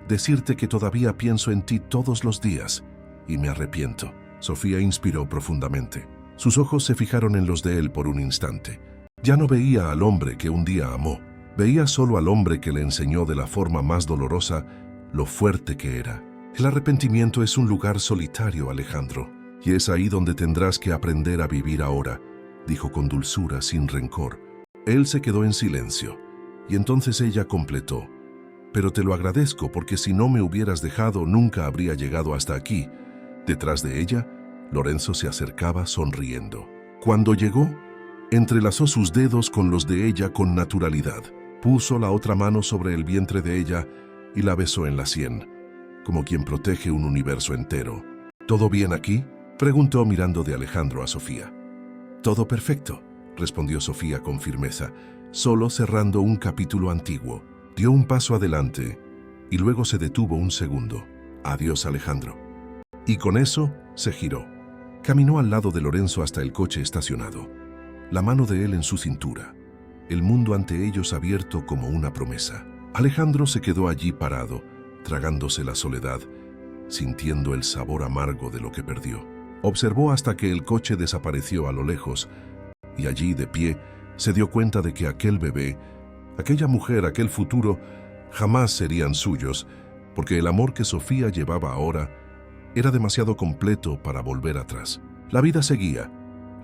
decirte que todavía pienso en ti todos los días y me arrepiento. Sofía inspiró profundamente. Sus ojos se fijaron en los de él por un instante. Ya no veía al hombre que un día amó. Veía solo al hombre que le enseñó de la forma más dolorosa lo fuerte que era. El arrepentimiento es un lugar solitario, Alejandro, y es ahí donde tendrás que aprender a vivir ahora, dijo con dulzura, sin rencor. Él se quedó en silencio, y entonces ella completó. Pero te lo agradezco porque si no me hubieras dejado nunca habría llegado hasta aquí. Detrás de ella, Lorenzo se acercaba sonriendo. Cuando llegó, entrelazó sus dedos con los de ella con naturalidad. Puso la otra mano sobre el vientre de ella y la besó en la sien, como quien protege un universo entero. ¿Todo bien aquí?, preguntó mirando de Alejandro a Sofía. Todo perfecto, respondió Sofía con firmeza, solo cerrando un capítulo antiguo. Dio un paso adelante y luego se detuvo un segundo. Adiós, Alejandro. Y con eso se giró. Caminó al lado de Lorenzo hasta el coche estacionado, la mano de él en su cintura, el mundo ante ellos abierto como una promesa. Alejandro se quedó allí parado, tragándose la soledad, sintiendo el sabor amargo de lo que perdió. Observó hasta que el coche desapareció a lo lejos, y allí, de pie, se dio cuenta de que aquel bebé, aquella mujer, aquel futuro, jamás serían suyos, porque el amor que Sofía llevaba ahora era demasiado completo para volver atrás. La vida seguía,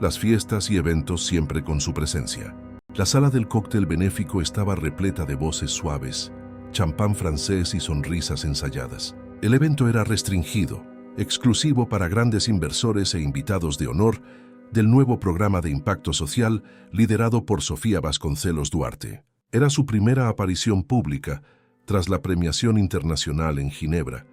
las fiestas y eventos siempre con su presencia. La sala del cóctel benéfico estaba repleta de voces suaves, champán francés y sonrisas ensayadas. El evento era restringido, exclusivo para grandes inversores e invitados de honor del nuevo programa de impacto social liderado por Sofía Vasconcelos Duarte. Era su primera aparición pública tras la premiación internacional en Ginebra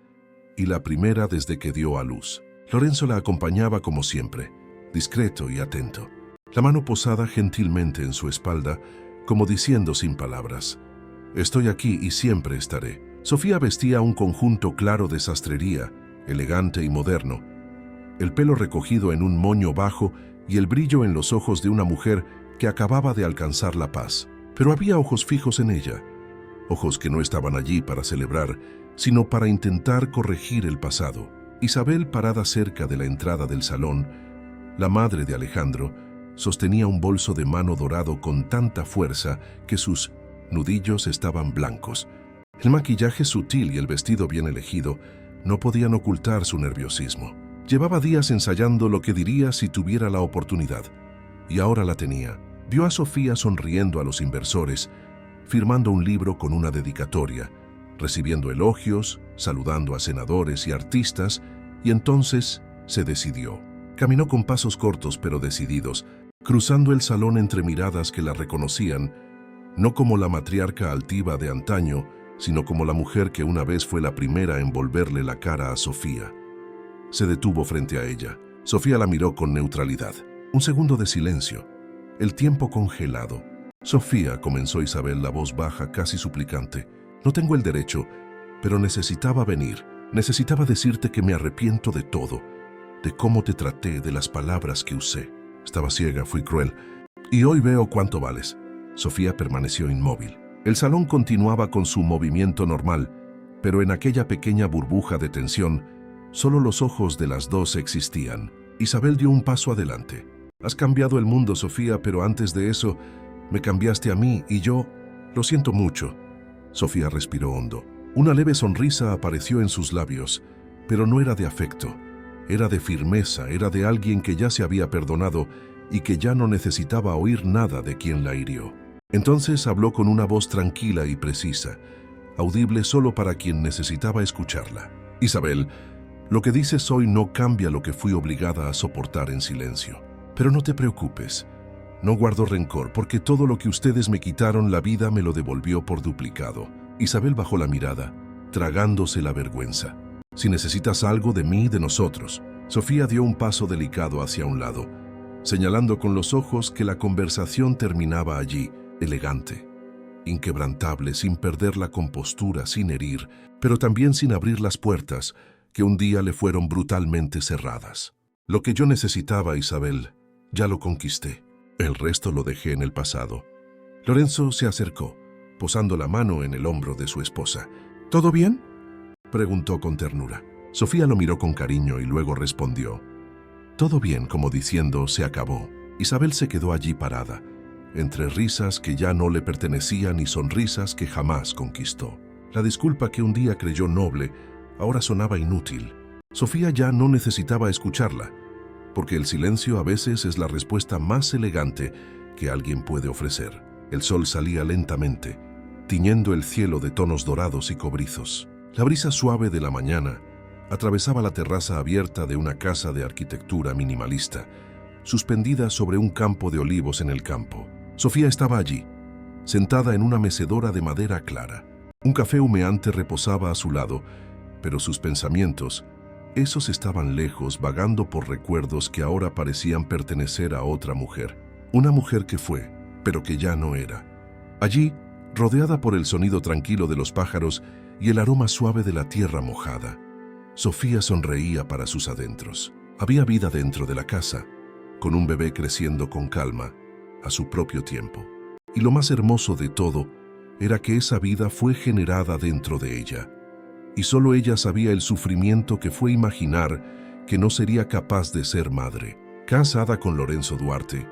y la primera desde que dio a luz. Lorenzo la acompañaba como siempre, discreto y atento, la mano posada gentilmente en su espalda, como diciendo sin palabras: estoy aquí y siempre estaré. Sofía vestía un conjunto claro de sastrería, elegante y moderno, el pelo recogido en un moño bajo y el brillo en los ojos de una mujer que acababa de alcanzar la paz. Pero había ojos fijos en ella, ojos que no estaban allí para celebrar, sino para intentar corregir el pasado. Isabel, parada cerca de la entrada del salón, la madre de Alejandro, sostenía un bolso de mano dorado con tanta fuerza que sus nudillos estaban blancos. El maquillaje sutil y el vestido bien elegido no podían ocultar su nerviosismo. Llevaba días ensayando lo que diría si tuviera la oportunidad, y ahora la tenía. Vio a Sofía sonriendo a los inversores, firmando un libro con una dedicatoria, recibiendo elogios, saludando a senadores y artistas, y entonces se decidió. Caminó con pasos cortos pero decididos, cruzando el salón entre miradas que la reconocían, no como la matriarca altiva de antaño, sino como la mujer que una vez fue la primera en volverle la cara a Sofía. Se detuvo frente a ella. Sofía la miró con neutralidad. Un segundo de silencio. El tiempo congelado. Sofía, comenzó Isabel, la voz baja, casi suplicante. No tengo el derecho, pero necesitaba venir. Necesitaba decirte que me arrepiento de todo, de cómo te traté, de las palabras que usé. Estaba ciega, fui cruel. Y hoy veo cuánto vales. Sofía permaneció inmóvil. El salón continuaba con su movimiento normal, pero en aquella pequeña burbuja de tensión, solo los ojos de las dos existían. Isabel dio un paso adelante. Has cambiado el mundo, Sofía, pero antes de eso, me cambiaste a mí y yo... Lo siento mucho. Sofía respiró hondo. Una leve sonrisa apareció en sus labios, pero no era de afecto. Era de firmeza, era de alguien que ya se había perdonado y que ya no necesitaba oír nada de quien la hirió. Entonces habló con una voz tranquila y precisa, audible solo para quien necesitaba escucharla. Isabel, lo que dices hoy no cambia lo que fui obligada a soportar en silencio. Pero no te preocupes, no guardo rencor, porque todo lo que ustedes me quitaron, la vida me lo devolvió por duplicado. Isabel bajó la mirada, tragándose la vergüenza. Si necesitas algo de mí, de nosotros. Sofía dio un paso delicado hacia un lado, señalando con los ojos que la conversación terminaba allí, elegante, inquebrantable, sin perder la compostura, sin herir, pero también sin abrir las puertas que un día le fueron brutalmente cerradas. Lo que yo necesitaba, Isabel, ya lo conquisté. El resto lo dejé en el pasado. Lorenzo se acercó, posando la mano en el hombro de su esposa. ¿Todo bien?, preguntó con ternura. Sofía lo miró con cariño y luego respondió. Todo bien, como diciendo, se acabó. Isabel se quedó allí parada, entre risas que ya no le pertenecían y sonrisas que jamás conquistó. La disculpa que un día creyó noble, ahora sonaba inútil. Sofía ya no necesitaba escucharla, porque el silencio a veces es la respuesta más elegante que alguien puede ofrecer. El sol salía lentamente, tiñendo el cielo de tonos dorados y cobrizos. La brisa suave de la mañana atravesaba la terraza abierta de una casa de arquitectura minimalista, suspendida sobre un campo de olivos en el campo. Sofía estaba allí, sentada en una mecedora de madera clara. Un café humeante reposaba a su lado, pero sus pensamientos, esos estaban lejos, vagando por recuerdos que ahora parecían pertenecer a otra mujer. Una mujer que fue, pero que ya no era. Allí, rodeada por el sonido tranquilo de los pájaros y el aroma suave de la tierra mojada, Sofía sonreía para sus adentros. Había vida dentro de la casa, con un bebé creciendo con calma, a su propio tiempo. Y lo más hermoso de todo era que esa vida fue generada dentro de ella, y solo ella sabía el sufrimiento que fue imaginar que no sería capaz de ser madre. Casada con Lorenzo Duarte,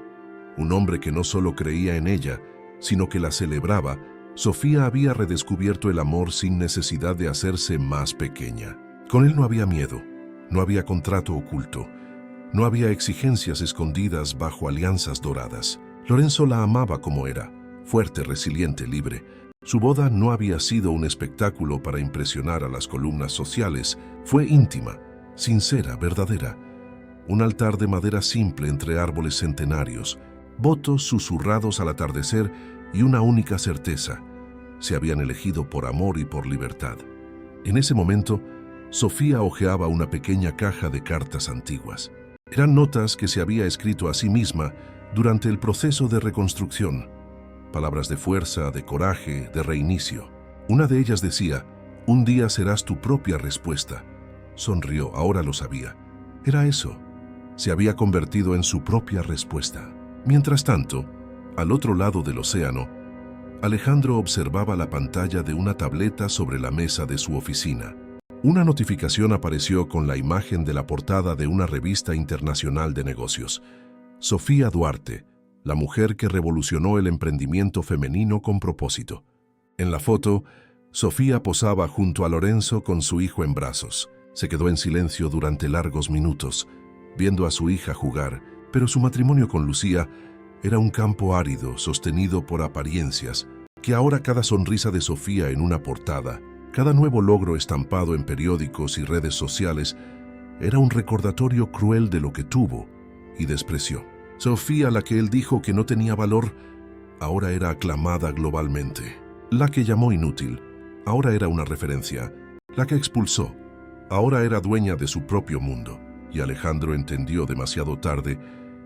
un hombre que no solo creía en ella, sino que la celebraba, Sofía había redescubierto el amor sin necesidad de hacerse más pequeña. Con él no había miedo, no había contrato oculto, no había exigencias escondidas bajo alianzas doradas. Lorenzo la amaba como era, fuerte, resiliente, libre. Su boda no había sido un espectáculo para impresionar a las columnas sociales, fue íntima, sincera, verdadera. Un altar de madera simple entre árboles centenarios, votos susurrados al atardecer y una única certeza: se habían elegido por amor y por libertad. En ese momento, Sofía hojeaba una pequeña caja de cartas antiguas. Eran notas que se había escrito a sí misma durante el proceso de reconstrucción. Palabras de fuerza, de coraje, de reinicio. Una de ellas decía: un día serás tu propia respuesta. Sonrió, ahora lo sabía. Era eso. Se había convertido en su propia respuesta. Mientras tanto, al otro lado del océano, Alejandro observaba la pantalla de una tableta sobre la mesa de su oficina. Una notificación apareció con la imagen de la portada de una revista internacional de negocios. Sofía Duarte, la mujer que revolucionó el emprendimiento femenino con propósito. En la foto, Sofía posaba junto a Lorenzo con su hijo en brazos. Se quedó en silencio durante largos minutos, viendo a su hija jugar, pero su matrimonio con Lucía era un campo árido sostenido por apariencias, que ahora cada sonrisa de Sofía en una portada, cada nuevo logro estampado en periódicos y redes sociales, era un recordatorio cruel de lo que tuvo y despreció. Sofía, la que él dijo que no tenía valor, ahora era aclamada globalmente. La que llamó inútil, ahora era una referencia. La que expulsó, ahora era dueña de su propio mundo. Y Alejandro entendió demasiado tarde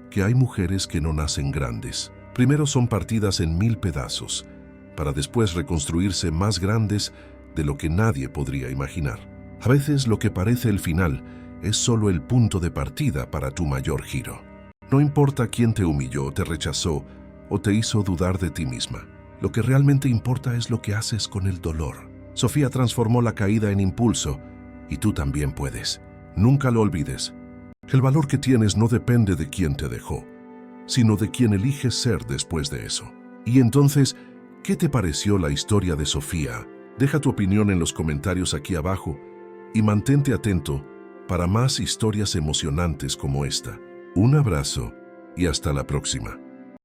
que hay mujeres que no nacen grandes. Primero son partidas en 1000 pedazos, para después reconstruirse más grandes de lo que nadie podría imaginar. A veces lo que parece el final es solo el punto de partida para tu mayor giro. No importa quién te humilló, te rechazó o te hizo dudar de ti misma. Lo que realmente importa es lo que haces con el dolor. Sofía transformó la caída en impulso y tú también puedes. Nunca lo olvides. El valor que tienes no depende de quién te dejó, sino de quién eliges ser después de eso. Y entonces, ¿qué te pareció la historia de Sofía? Deja tu opinión en los comentarios aquí abajo y mantente atento para más historias emocionantes como esta. Un abrazo y hasta la próxima.